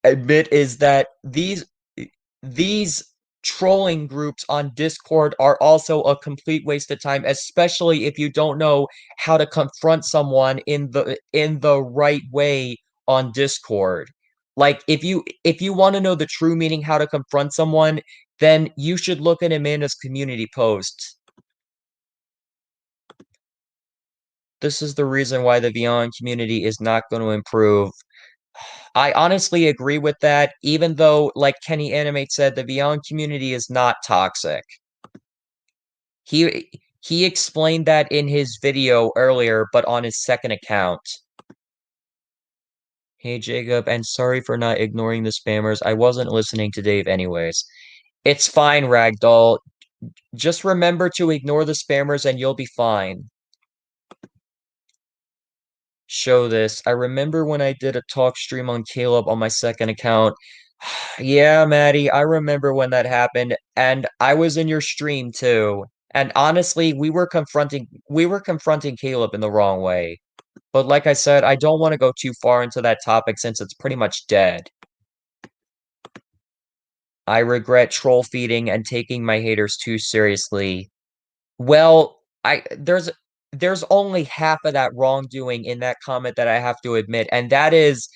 is that these trolling groups on Discord are also a complete waste of time, especially if you don't know how to confront someone in the right way on Discord. Like if you want to know the true meaning how to confront someone, then you should look at Amanda's community posts. This is the reason why the Beyond community is not going to improve. I honestly agree with that, even though, like Kenny Animate said, the Beyond community is not toxic. He explained that in his video earlier, but on his second account. Hey Jacob, and sorry for not ignoring the spammers. I wasn't listening to Dave anyways. It's fine, Ragdoll. Just remember to ignore the spammers and you'll be fine. Show this. I remember when I did a talk stream on Caleb on my second account. Yeah, Maddie, I remember when that happened, and I was in your stream too. And honestly, we were confronting Caleb in the wrong way. But like I said, I don't want to go too far into that topic since it's pretty much dead. I regret troll feeding and taking my haters too seriously. Well, there's only half of that wrongdoing in that comment that I have to admit, and that is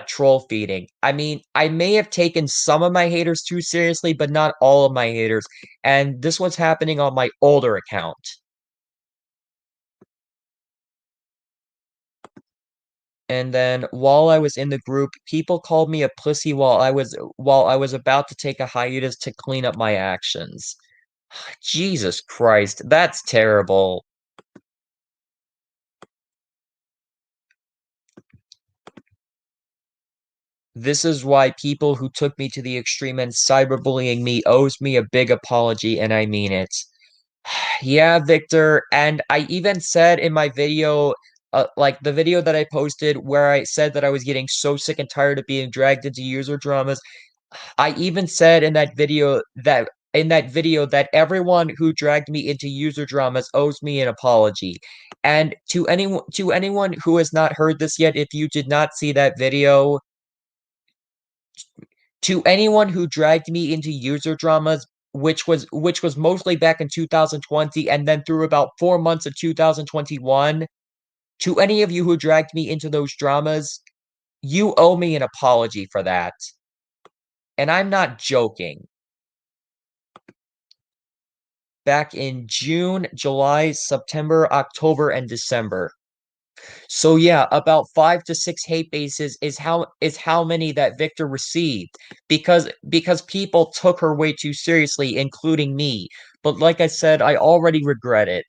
troll feeding. I mean, I may have taken some of my haters too seriously, but not all of my haters. And this was happening on my older account. And then while I was in the group, people called me a pussy while I was about to take a hiatus to clean up my actions. Jesus Christ, that's terrible. This is why people who took me to the extreme and cyberbullying me owes me a big apology, and I mean it. Yeah, Victor, and I even said in my video, like the video that I posted where I said that I was getting so sick and tired of being dragged into user dramas, I even said in that video that everyone who dragged me into user dramas owes me an apology. And to anyone who has not heard this yet, if you did not see that video, to anyone who dragged me into user dramas, which was mostly back in 2020 and then through about 4 months of 2021, to any of you who dragged me into those dramas, you owe me an apology for that. And I'm not joking. Back in June, July, September, October, and December. So yeah, about 5 to 6 hate bases is how many that Victor received because people took her way too seriously, including me. But like I said, I already regret it.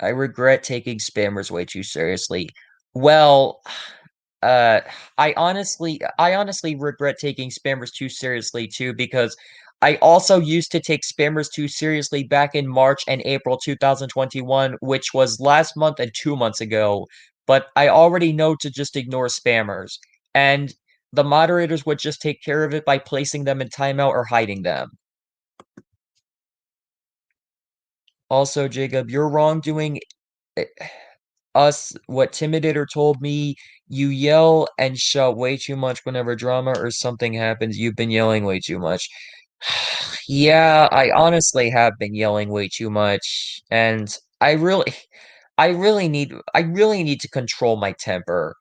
I regret taking spammers way too seriously. Well, uh, I honestly regret taking spammers too seriously too because I also used to take spammers too seriously back in March and April 2021, which was last month and 2 months ago. But I already know to just ignore spammers, and the moderators would just take care of it by placing them in timeout or hiding them. Also, Jacob, your wrongdoing us what Timidator told me, you yell and shout way too much whenever drama or something happens. You've been yelling way too much. Yeah, I honestly have been yelling way too much, and I really need to control my temper.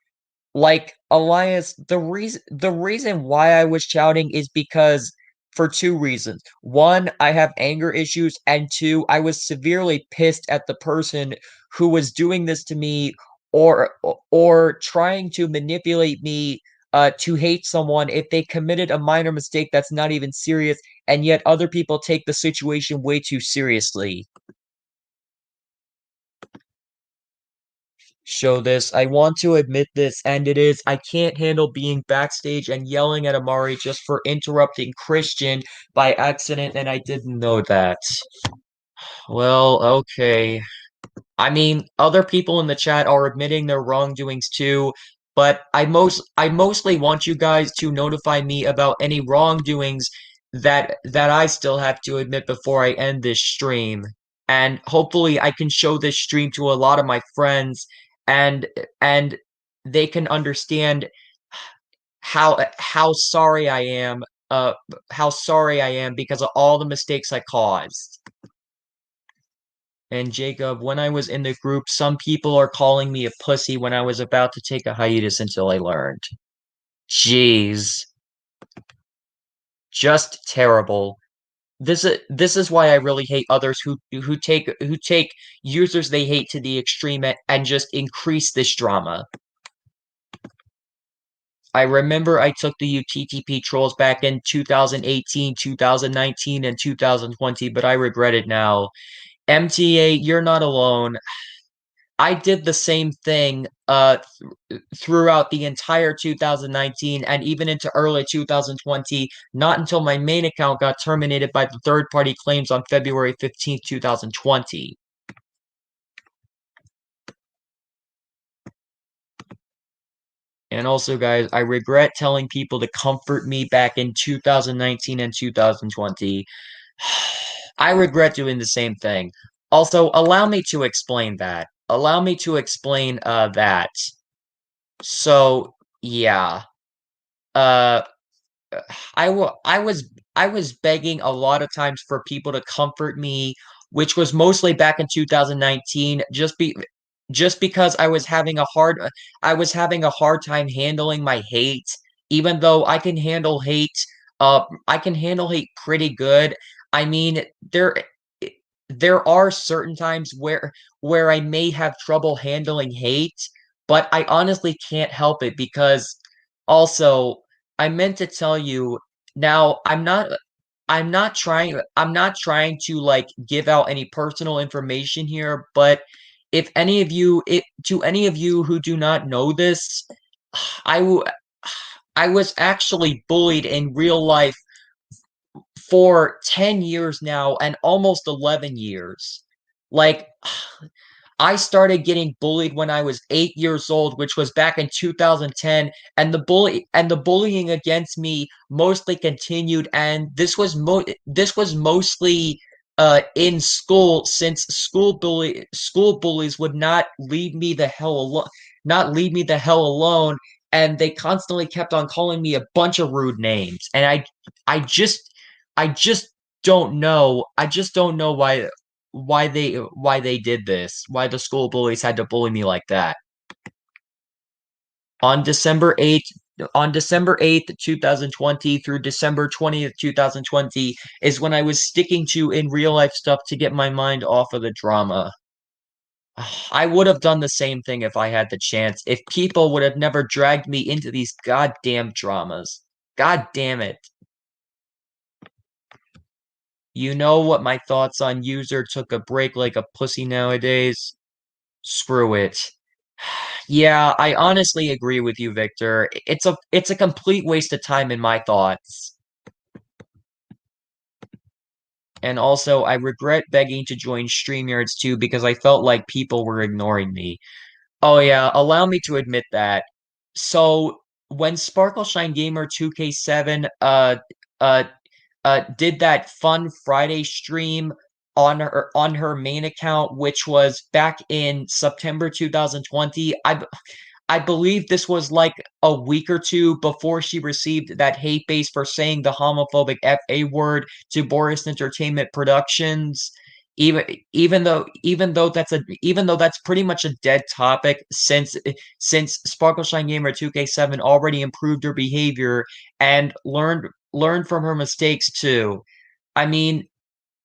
Like, Elias, the reason why I was shouting is because for two reasons. One, I have anger issues, and two, I was severely pissed at the person who was doing this to me or trying to manipulate me to hate someone if they committed a minor mistake that's not even serious, and yet other people take the situation way too seriously. show this. I want to admit this, and it is I can't handle being backstage and yelling at Amari just for interrupting Christian by accident, and I didn't know that. Well, okay. I mean, other people in the chat are admitting their wrongdoings too, but I mostly want you guys to notify me about any wrongdoings that I still have to admit before I end this stream. And hopefully I can show this stream to a lot of my friends and and they can understand how sorry I am how sorry I am because of all the mistakes I caused. And Jacob, when I was in the group, some people are calling me a pussy when I was about to take a hiatus until I learned. Jeez. Just terrible. This is why I really hate others who take users they hate to the extreme and just increase this drama. I remember I took the UTTP trolls back in 2018, 2019, and 2020, but I regret it now. MTA, you're not alone. I did the same thing throughout the entire 2019 and even into early 2020, not until my main account got terminated by the third-party claims on February 15th, 2020. And also, guys, I regret telling people to comfort me back in 2019 and 2020. I regret doing the same thing. Also, allow me to explain that. Allow me to explain that. So, yeah. Uh I was begging a lot of times for people to comfort me, which was mostly back in 2019, just because I was having a hard time handling my hate, even though I can handle hate pretty good. I mean, there are certain times where I may have trouble handling hate, but I honestly can't help it because also I meant to tell you now I'm not trying to like give out any personal information here, but if any of you it to any of you who do not know this, I w- I was actually bullied in real life for 10 years now and almost 11 years. Like I started getting bullied when I was 8 years old, which was back in 2010, and the bullying against me mostly continued, and this was mostly in school since school bullies would not leave me the hell alone, and they constantly kept on calling me a bunch of rude names, and I just I just I just don't know why they did this, why the school bullies had to bully me like that. On December 8th, 2020 through December 20th, 2020 is when I was sticking to in real life stuff to get my mind off of the drama. I would have done the same thing if I had the chance, if people would have never dragged me into these goddamn dramas. God damn it. You know what my thoughts on user took a break like a pussy nowadays? Screw it. Yeah, I honestly agree with you, Victor. It's a complete waste of time in my thoughts. And also, I regret begging to join StreamYards too because I felt like people were ignoring me. Oh yeah, allow me to admit that. So when Sparkleshine Gamer 2K7 uh did that fun Friday stream on her main account, which was back in September 2020. I believe this was like a week or two before she received that hate base for saying the homophobic FA word to Boris Entertainment Productions. Even though that's pretty much a dead topic since Sparkleshine Gamer 2K7 already improved her behavior and learned from her mistakes too. I mean,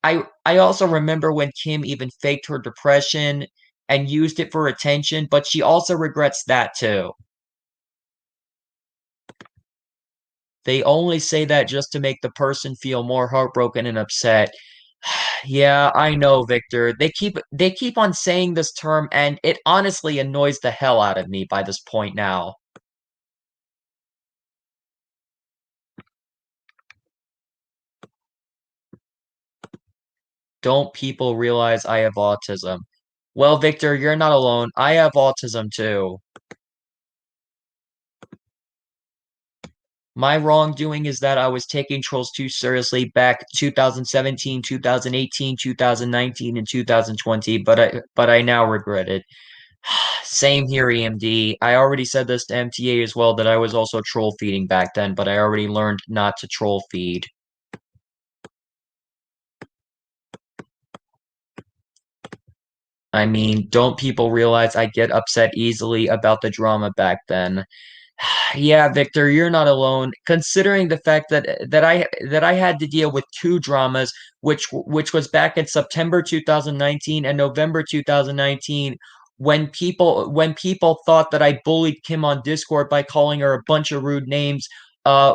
I also remember when Kim even faked her depression and used it for attention, but she also regrets that too. They only say that just to make the person feel more heartbroken and upset. Yeah, I know, Victor. They keep on saying this term, and it honestly annoys the hell out of me by this point now. Don't people realize I have autism? Well, Victor, you're not alone. I have autism too. My wrongdoing is that I was taking trolls too seriously back 2017, 2018, 2019, and 2020, but I now regret it. Same here, EMD. I already said this to MTA as well that I was also troll feeding back then, but I already learned not to troll feed. I mean, don't people realize I get upset easily about the drama back then? Yeah, Victor, you're not alone. Considering the fact that I had to deal with two dramas, which was back in September 2019 and November 2019, when people thought that I bullied Kim on Discord by calling her a bunch of rude names,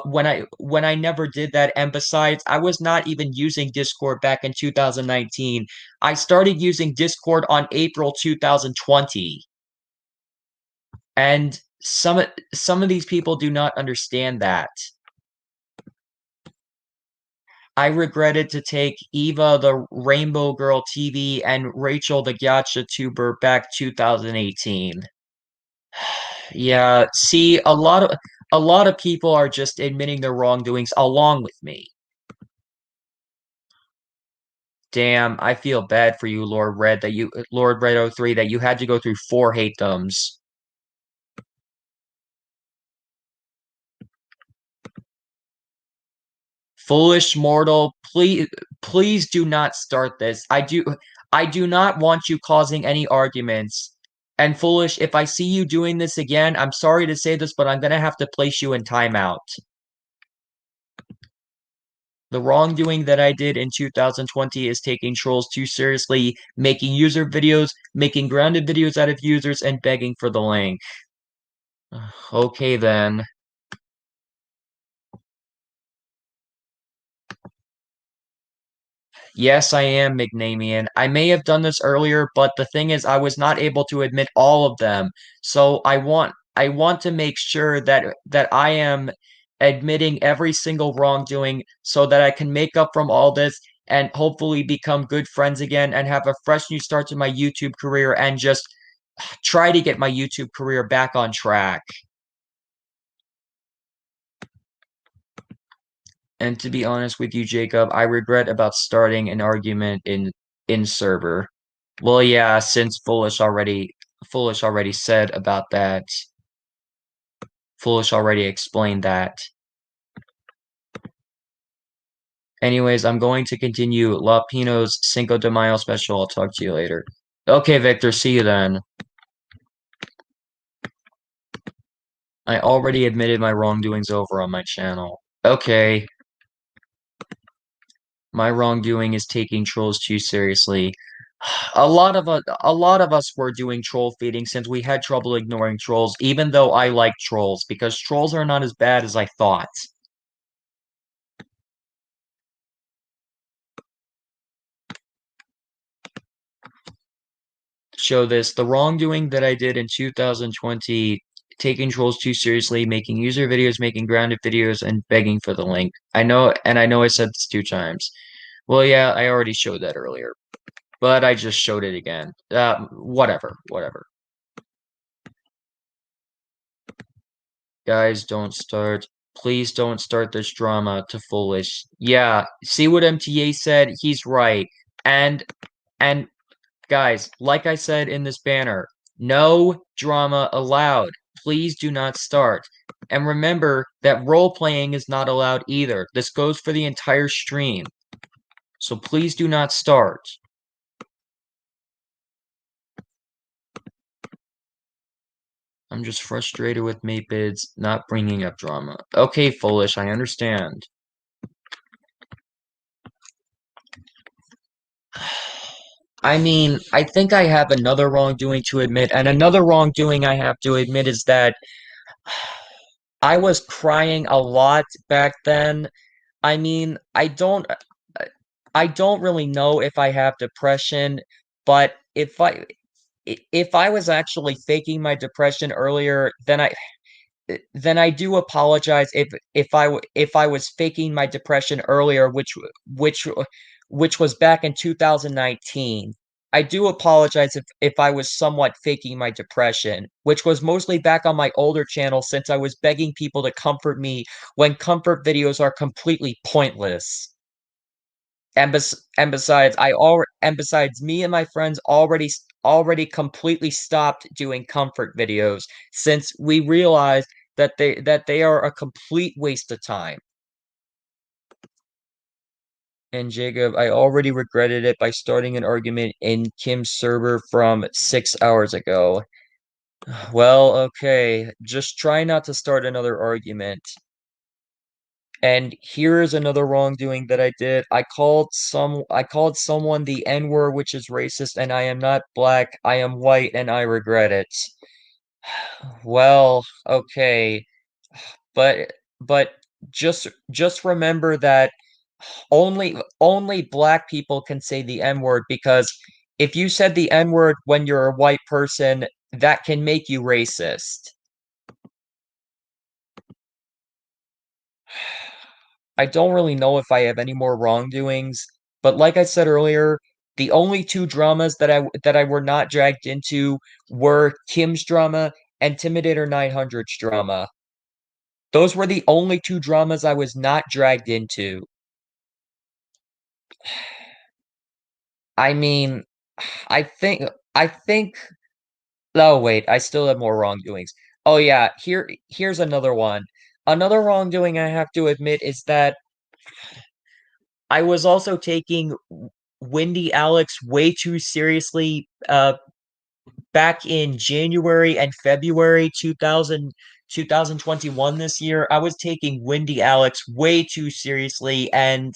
when I never did that, and besides, I was not even using Discord back in 2019. I started using Discord on April 2020. And some of these people do not understand that. I regretted to take Eva the Rainbow Girl TV and Rachel the Gacha tuber back 2018. Yeah, see, a lot of people are just admitting their wrongdoings along with me. Damn, I feel bad for you, Lord Red 03, that you had to go through four hate thumbs. Foolish mortal, please do not start this. I do not want you causing any arguments. And foolish, if I see you doing this again, I'm sorry to say this, but I'm gonna have to place you in timeout. The wrongdoing that I did in 2020 is taking trolls too seriously, making user videos, making grounded videos out of users, and begging for the link. Okay then. Yes, I am Mignamian. I may have done this earlier, but the thing is I was not able to admit all of them. So I want to make sure that I am admitting every single wrongdoing so that I can make up from all this and hopefully become good friends again and have a fresh new start to my YouTube career and just try to get my YouTube career back on track. And to be honest with you, Jacob, I regret about starting an argument in server. Well, yeah, since Foolish already said about that. Foolish already explained that. Anyways, I'm going to continue Lapino's Cinco de Mayo special. I'll talk to you later. Okay, Victor, see you then. I already admitted my wrongdoings over on my channel. Okay, my wrongdoing is taking trolls too seriously. A lot of us were doing troll feeding since we had trouble ignoring trolls, even though I like trolls, because trolls are not as bad as I thought. Show this, the wrongdoing that I did in 2020, taking trolls too seriously, making user videos, making grounded videos, and begging for the link. I know I said this two times. Well, yeah, I already showed that earlier, but I just showed it again. Whatever. Guys, don't start. Please don't start this drama to Foolish. Yeah, see what MTA said? He's right. And guys, like I said in this banner, no drama allowed. Please do not start. And remember that role playing is not allowed either. This goes for the entire stream. So please do not start. I'm just frustrated with Mapids not bringing up drama. Okay, Foolish, I understand. I mean, I think I have another wrongdoing to admit, and another wrongdoing I have to admit is that I was crying a lot back then. I mean, I don't. I don't really know if I have depression, but if I was actually faking my depression earlier, then I do apologize if I was faking my depression earlier, which which was back in 2019. I do apologize if I was somewhat faking my depression, which was mostly back on my older channel since I was begging people to comfort me when comfort videos are completely pointless. And besides, me and my friends already completely stopped doing comfort videos since we realized that they are a complete waste of time. And Jacob, I already regretted it by starting an argument in Kim's server from 6 hours ago. Well, okay, just try not to start another argument. And here is another wrongdoing that I did. I called someone the N-word, which is racist, and I am not black. I am white, and I regret it. Well, okay, but but just remember that only black people can say the N-word because if you said the N-word when you're a white person, that can make you racist. I don't really know if I have any more wrongdoings, but like I said earlier, the only two dramas that I were not dragged into were Kim's drama and Intimidator 900's drama. Those were the only two dramas I was not dragged into. I mean, I think oh wait, I still have more wrongdoings. Oh yeah, here's another one. Another wrongdoing I have to admit is that I was also taking Wendy Alex way too seriously back in January and February 2021 this year. I was taking Wendy Alex way too seriously and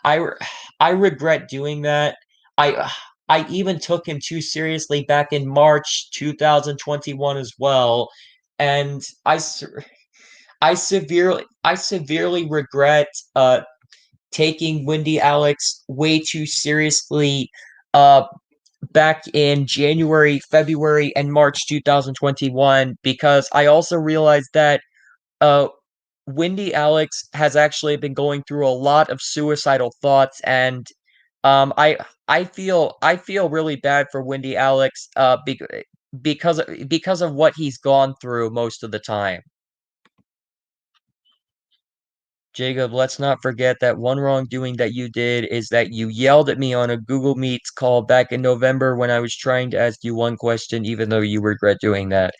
I re- I regret doing that. I I even took him too seriously back in March 2021 as well. And I severely regret taking Wendy Alex way too seriously uh back in January, February, and March 2021 because I also realized that uh Wendy Alex has actually been going through a lot of suicidal thoughts and I feel really bad for Wendy Alex because of what he's gone through most of the time. Jacob, let's not forget that one wrongdoing that you did is that you yelled at me on a Google Meets call back in November when I was trying to ask you one question, even though you regret doing that.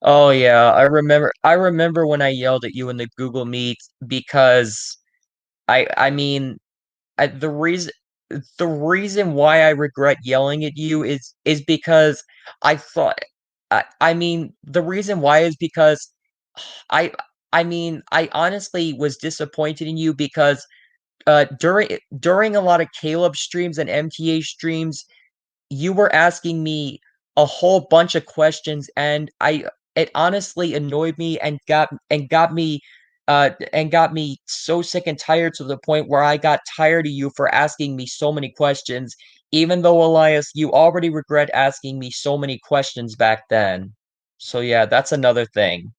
Oh yeah, I remember when I yelled at you in the Google Meet because I mean I, the reason why I regret yelling at you is because I thought I mean the reason why is because I I mean I honestly was disappointed in you because during a lot of Caleb streams and MTA streams you were asking me a whole bunch of questions and I it honestly annoyed me and got me so sick and tired to the point where I got tired of you for asking me so many questions even though Elias you already regret asking me so many questions back then. So yeah, that's another thing.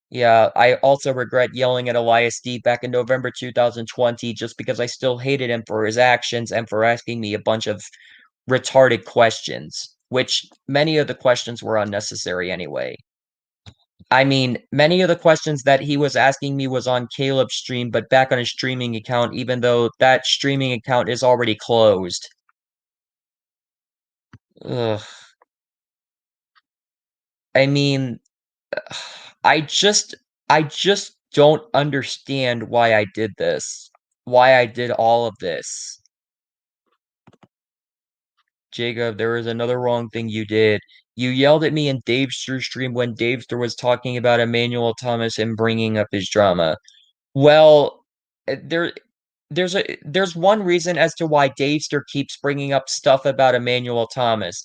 Yeah, I also regret yelling at Elias D back in November 2020 just because I still hated him for his actions and for asking me a bunch of retarded questions, which many of the questions were unnecessary anyway. I mean, many of the questions that he was asking me was on Caleb's stream, but back on his streaming account, even though that streaming account is already closed. Ugh. I mean, I just I just don't understand why I did this. Why I did all of this. Jacob, there was another wrong thing you did. You yelled at me in Davester's stream when Davester was talking about Emmanuel Thomas and bringing up his drama. Well, there there's one reason as to why Davester keeps bringing up stuff about Emmanuel Thomas.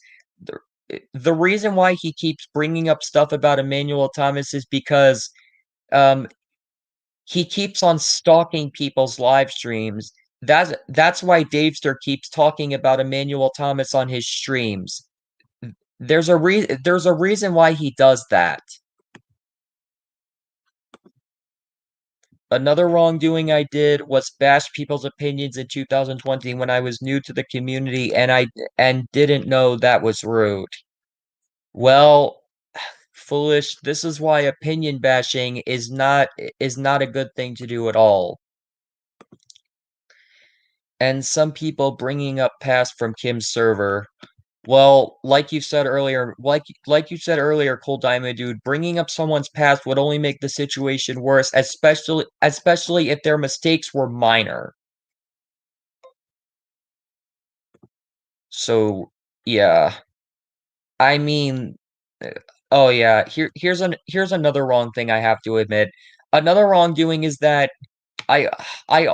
The reason why he keeps bringing up stuff about Emmanuel Thomas is because um he keeps on stalking people's live streams. That's why Davester keeps talking about Emmanuel Thomas on his streams. There's a reason why he does that. Another wrongdoing I did was bash people's opinions in 2020 when I was new to the community and didn't know that was rude. Well, foolish, this is why opinion bashing is not a good thing to do at all. And some people bringing up past from Kim's server. Well, like you said earlier, Cold Diamond Dude, bringing up someone's past would only make the situation worse, especially if their mistakes were minor. So, yeah. I mean, uh, oh yeah, here's another wrong thing I have to admit. Another wrongdoing is that I I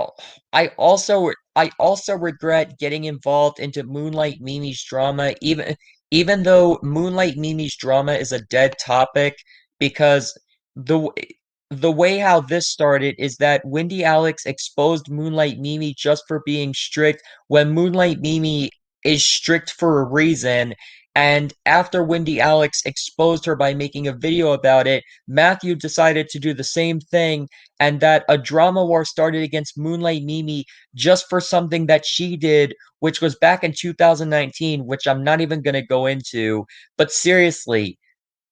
I also regret getting involved into Moonlight Mimi's drama, even though Moonlight Mimi's drama is a dead topic, because the way how this started is that Wendy Alex exposed Moonlight Mimi just for being strict when Moonlight Mimi is strict for a reason. And after Wendy Alex exposed her by making a video about it, Matthew decided to do the same thing, and that a drama war started against Moonlight Mimi just for something that she did, which was back in 2019, which I'm not even going to go into. But seriously,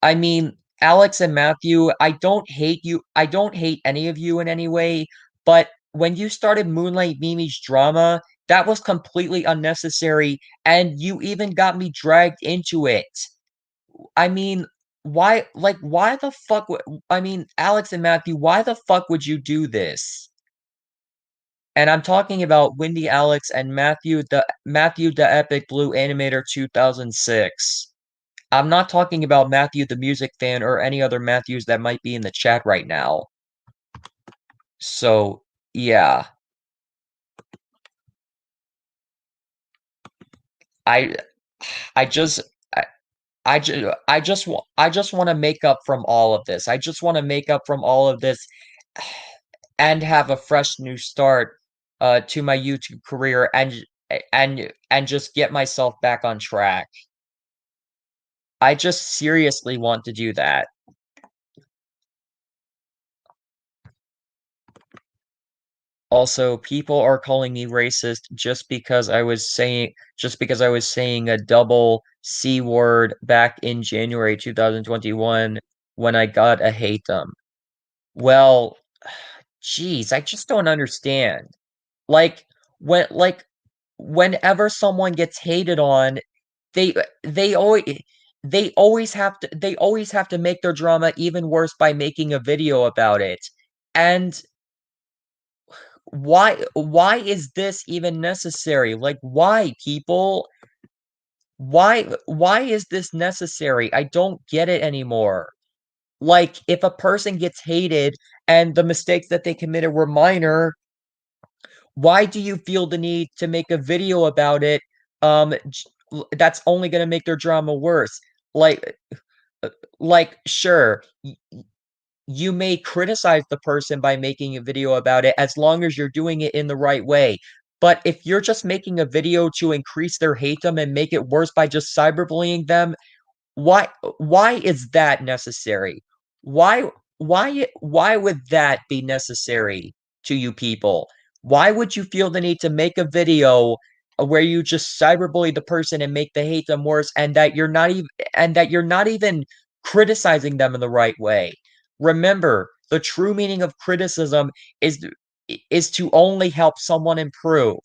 I mean, Alex and Matthew, I don't hate you. I don't hate any of you in any way, but when you started Moonlight Mimi's drama, that was completely unnecessary, and you even got me dragged into it. I mean, why the fuck I mean, Alex and Matthew, why the fuck would you do this? And I'm talking about Wendy Alex and Matthew the Epic Blue Animator 2006. I'm not talking about Matthew the music fan or any other Matthews that might be in the chat right now. So, yeah. I I just I just want to make up from all of this. I just want to make up from all of this and have a fresh new start to my YouTube career and just get myself back on track. I just seriously want to do that. Also, people are calling me racist just because I was saying a double C word back in January 2021 when I got a hate them. Well, geez, I just don't understand. Like when like whenever someone gets hated on, they they always they always have to make their drama even worse by making a video about it. And why is this even necessary? Like why people? Why is this necessary? I don't get it anymore. Like if a person gets hated and the mistakes that they committed were minor, why do you feel the need to make a video about it? That's only going to make their drama worse. Like, uh, sure, you may criticize the person by making a video about it as long as you're doing it in the right way. But if you're just making a video to increase their hate them and make it worse by just cyberbullying them, why why is that necessary? Why why would that be necessary to you people? Why would you feel the need to make a video where you just cyberbully the person and make the hate them worse and that you're not even criticizing them in the right way? Remember, the true meaning of criticism is is to only help someone improve.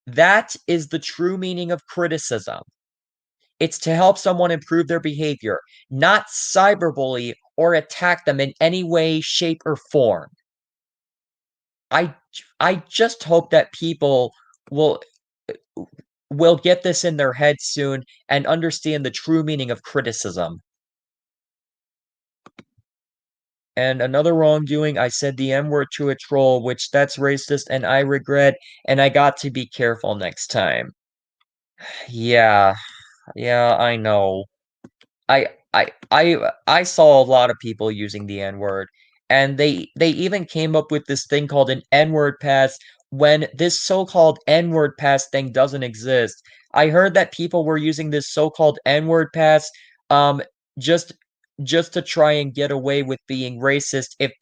That is the true meaning of criticism. It's to help someone improve their behavior, not cyberbully or attack them in any way, shape, or form. I I just hope that people will will get this in their heads soon and understand the true meaning of criticism. And another wrongdoing, I said the M word to a troll, which that's racist and I regret, and I got to be careful next time. Yeah, yeah, I know. I saw a lot of people using the N word, And they even came up with this thing called an N-word pass when this so-called N-word pass thing doesn't exist. I heard that people were using this so-called N-word pass um just just to try and get away with being racist if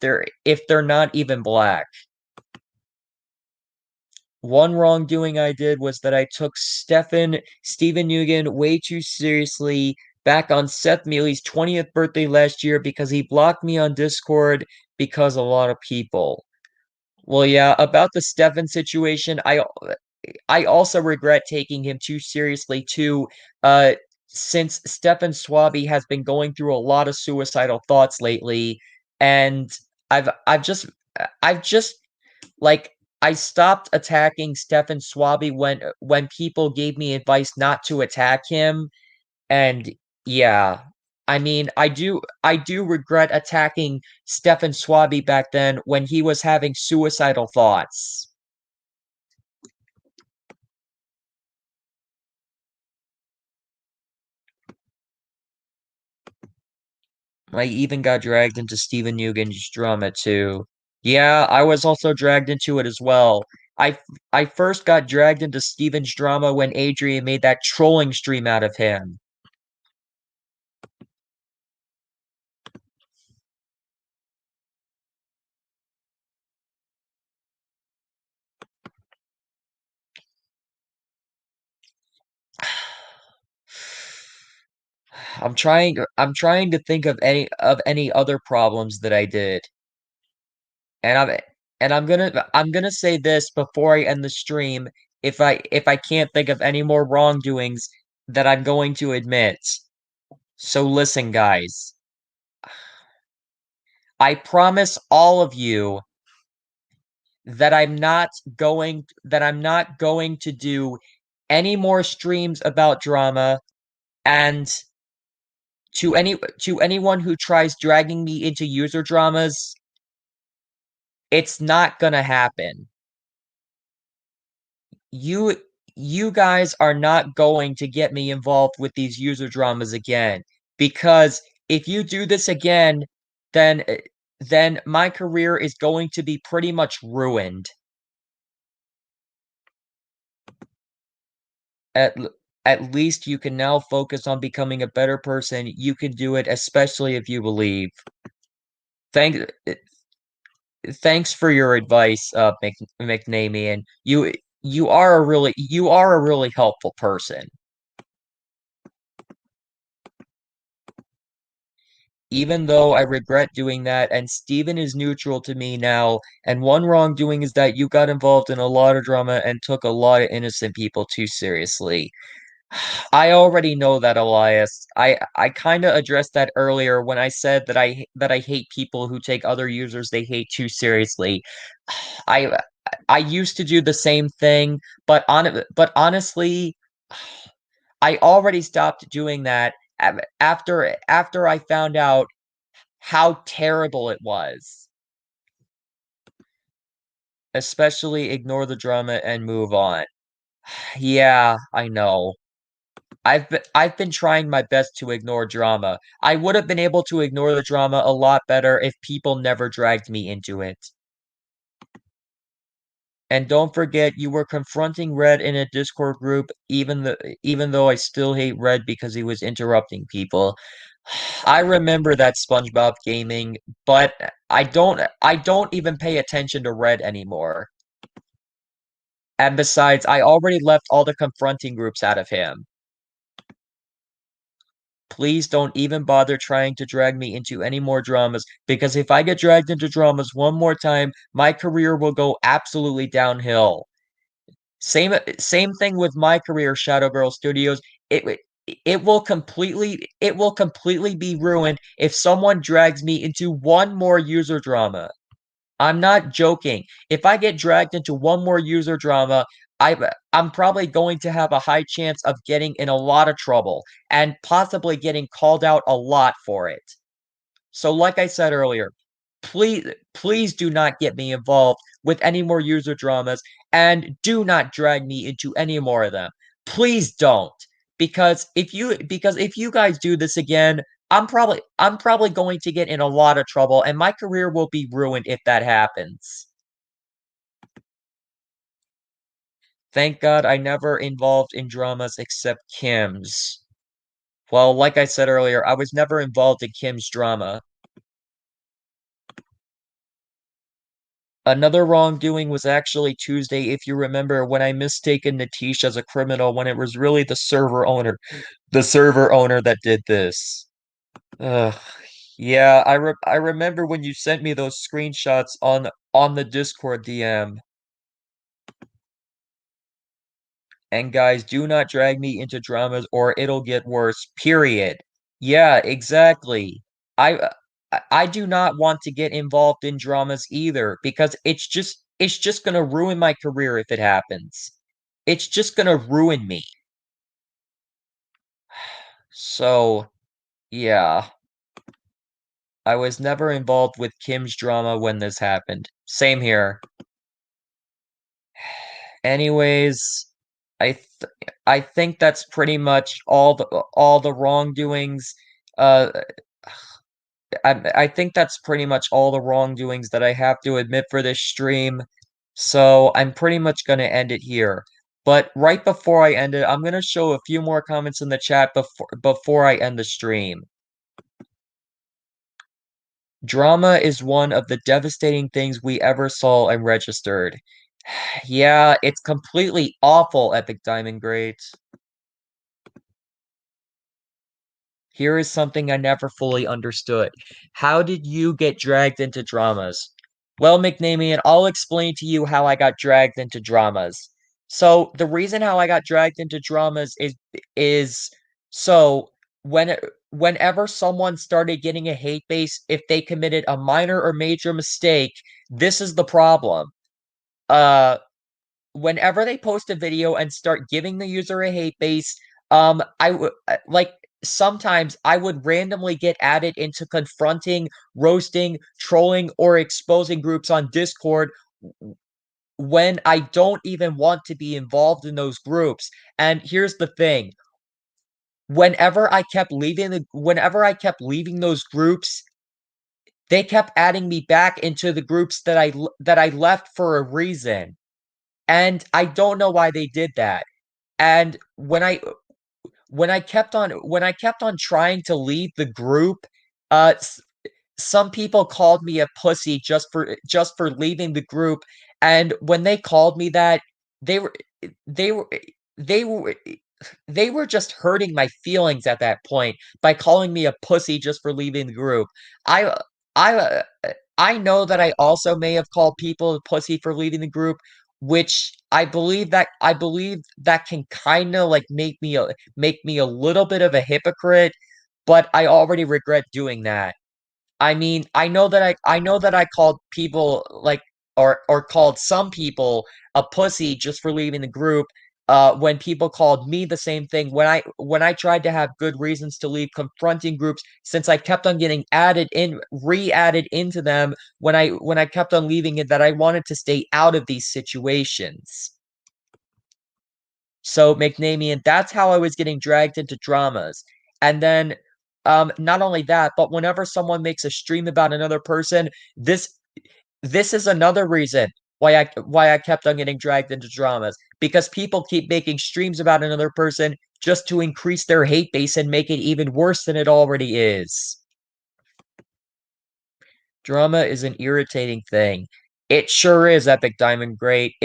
they're not even black. One wrongdoing I did was that I took Stephen Nugent way too seriously back on Seth Mealy's 20th birthday last year because he blocked me on Discord because a lot of people. Well, yeah, about the Stefan situation, I also regret taking him too seriously too, since Stefan Swaby has been going through a lot of suicidal thoughts lately, and I've just like I stopped attacking Stefan Swaby when people gave me advice not to attack him, and yeah, I mean, I do regret attacking Stefan Swaby back then when he was having suicidal thoughts. I even got dragged into Steven Eugen's drama too. Yeah, I was also dragged into it as well. I I first got dragged into Steven's drama when Adrian made that trolling stream out of him. I'm trying to think of any other problems that I did. And I'm gonna say this before I end the stream. If I can't think of any more wrongdoings that I'm going to admit. So listen, guys. I promise all of you that I'm not going to do any more streams about drama, and to anyone who tries dragging me into user dramas, it's not gonna happen. You you guys are not going to get me involved with these user dramas again, because if you do this again, then my career is going to be pretty much ruined. At l- at least you can now focus on becoming a better person. You can do it, especially if you believe. Thank Thanks for your advice, McNamian. You are a really helpful person. Even though I regret doing that, and Steven is neutral to me now, and one wrongdoing is that you got involved in a lot of drama and took a lot of innocent people too seriously. I already know that, Elias. I kind of addressed that earlier when I said that I hate people who take other users they hate too seriously. I I used to do the same thing, but honestly, I already stopped doing that after I found out how terrible it was. Especially ignore the drama and move on. Yeah, I know. I've been trying my best to ignore drama. I would have been able to ignore the drama a lot better if people never dragged me into it. And don't forget, you were confronting Red in a Discord group, even though I still hate Red because he was interrupting people. I remember that SpongeBob gaming, but I don't even pay attention to Red anymore. And besides, I already left all the confronting groups out of him. Please don't even bother trying to drag me into any more dramas, because if I get dragged into dramas one more time, my career will go absolutely downhill. Same thing with my career, Shadow Girl Studios. It it will completely be ruined if someone drags me into one more user drama. I'm not joking. If I get dragged into one more user drama, I'm probably going to have a high chance of getting in a lot of trouble and possibly getting called out a lot for it. So like I said earlier, please do not get me involved with any more user dramas, and do not drag me into any more of them. Please don't. Because if you guys do this again, I'm probably going to get in a lot of trouble, and my career will be ruined if that happens. Thank God I never involved in dramas except Kim's. Well, like I said earlier, I was never involved in Kim's drama. Another wrongdoing was actually Tuesday, if you remember, when I mistaken Natish as a criminal when it was really the server owner that did this. Ugh. Yeah, I remember when you sent me those screenshots on the Discord DM. And guys, do not drag me into dramas or it'll get worse. Period. Yeah, exactly. I I do not want to get involved in dramas either because it's just gonna ruin my career if it happens. It's just gonna ruin me. So, yeah, I was never involved with Kim's drama when this happened. Same here. Anyways, I think that's pretty much all the wrongdoings. Uh, I think that's pretty much all the wrongdoings that I have to admit for this stream. So I'm pretty much gonna end it here. But right before I end it, I'm gonna show a few more comments in the chat before I end the stream. Drama is one of the devastating things we ever saw and registered. Yeah, it's completely awful, Epic Diamond Grades. Here is something I never fully understood. How did you get dragged into dramas? Well, McNamian, I'll explain to you how I got dragged into dramas. So the reason how I got dragged into dramas is so when whenever someone started getting a hate base, if they committed a minor or major mistake, this is the problem. Uh Whenever they post a video and start giving the user a hate base, I would like sometimes I would randomly get added into confronting, roasting, trolling, or exposing groups on Discord when I don't even want to be involved in those groups. And here's the thing. Whenever I kept leaving those groups, they kept adding me back into the groups that I left for a reason. And I don't know why they did that. And when I kept on trying to leave the group, uh s- some people called me a pussy just for leaving the group, and when they called me that, they were they were they were they were just hurting my feelings at that point by calling me a pussy just for leaving the group. I I I know that I also may have called people a pussy for leaving the group, which I believe that can kind of like make me a little bit of a hypocrite, but I already regret doing that. I mean, I know that I called people like or called some people a pussy just for leaving the group. When people called me the same thing when I tried to have good reasons to leave confronting groups, since I kept on getting re-added into them when I kept on leaving it, that I wanted to stay out of these situations. So McNamian, that's how I was getting dragged into dramas. And then not only that, but whenever someone makes a stream about another person, this this is another reason why I kept on getting dragged into dramas. Because people keep making streams about another person just to increase their hate base and make it even worse than it already is. Drama is an irritating thing. It sure is, Epic Diamond Great.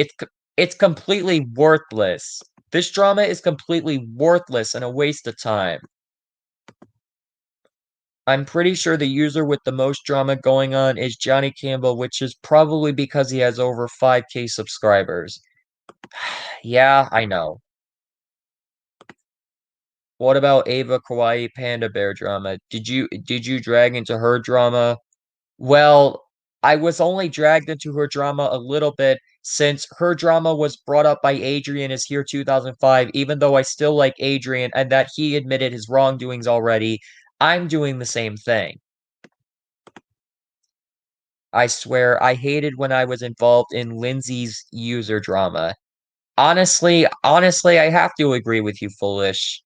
It's completely worthless. This drama is completely worthless and a waste of time. I'm pretty sure the user with the most drama going on is Johnny Campbell, which is probably because he has over 5K subscribers. Yeah, I know. What about Ava Kawaii Panda Bear drama? Did you drag into her drama? Well, I was only dragged into her drama a little bit since her drama was brought up by Adrian is here 2005, even though I still like Adrian and that he admitted his wrongdoings already. I'm doing the same thing. I swear, I hated when I was involved in Lindsay's user drama. Honestly, I have to agree with you, Foolish.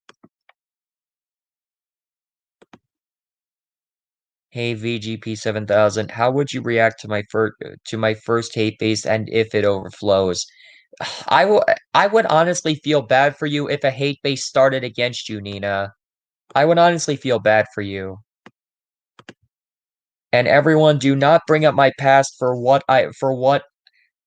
Hey VGP 7000, how would you react to my first hate base and if it overflows? I would honestly feel bad for you if a hate base started against you, Nina. I would honestly feel bad for you. And everyone, do not bring up my past for what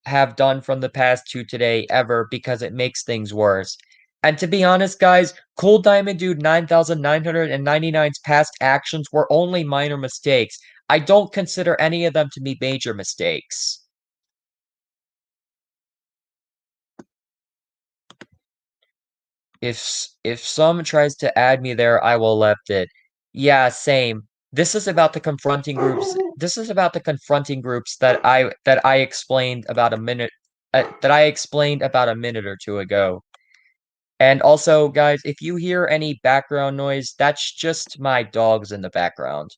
have done from the past to today ever because it makes things worse. And to be honest, guys, Cool Diamond Dude 9999's past actions were only minor mistakes. I don't consider any of them to be major mistakes. If some tries to add me there, I will left it. Yeah, same. This is about the confronting groups that I explained about a minute or two ago. And also, guys, if you hear any background noise, that's just my dogs in the background.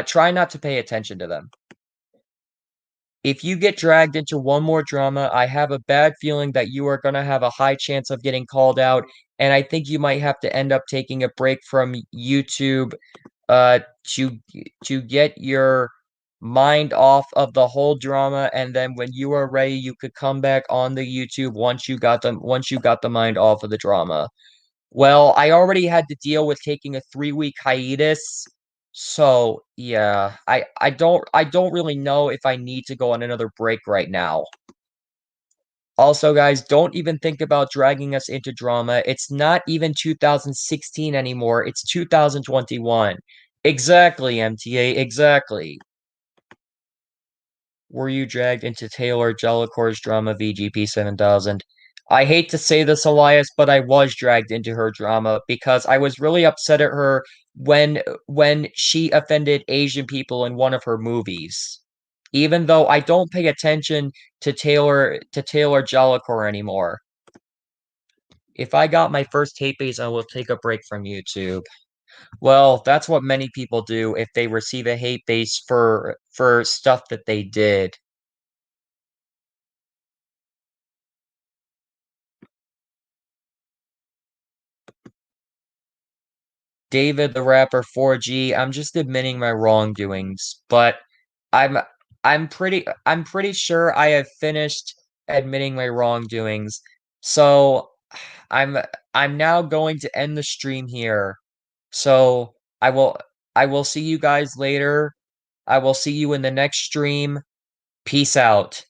Try not to pay attention to them. If you get dragged into one more drama, I have a bad feeling that you are going to have a high chance of getting called out, and I think you might have to end up taking a break from YouTube uh to to get your mind off of the whole drama, and then when you are ready, you could come back on the YouTube once you got the mind off of the drama. Well, I already had to deal with taking a 3-week hiatus. So, yeah, I don't really know if I need to go on another break right now. Also, guys, don't even think about dragging us into drama. It's not even 2016 anymore. It's 2021. Exactly, MTA, exactly. Were you dragged into Taylor Jellicore's drama VGP 7000? I hate to say this, Elias, but I was dragged into her drama because I was really upset at her when she offended Asian people in one of her movies. Even though I don't pay attention to Taylor Jellicore anymore. If I got my first tape base, I will take a break from YouTube. Well, that's what many people do if they receive a hate base for stuff that they did. David the rapper 4G, I'm just admitting my wrongdoings, but I'm I'm pretty sure I have finished admitting my wrongdoings. So I'm I'm now going to end the stream here. So I will see you guys later. I will see you in the next stream. Peace out.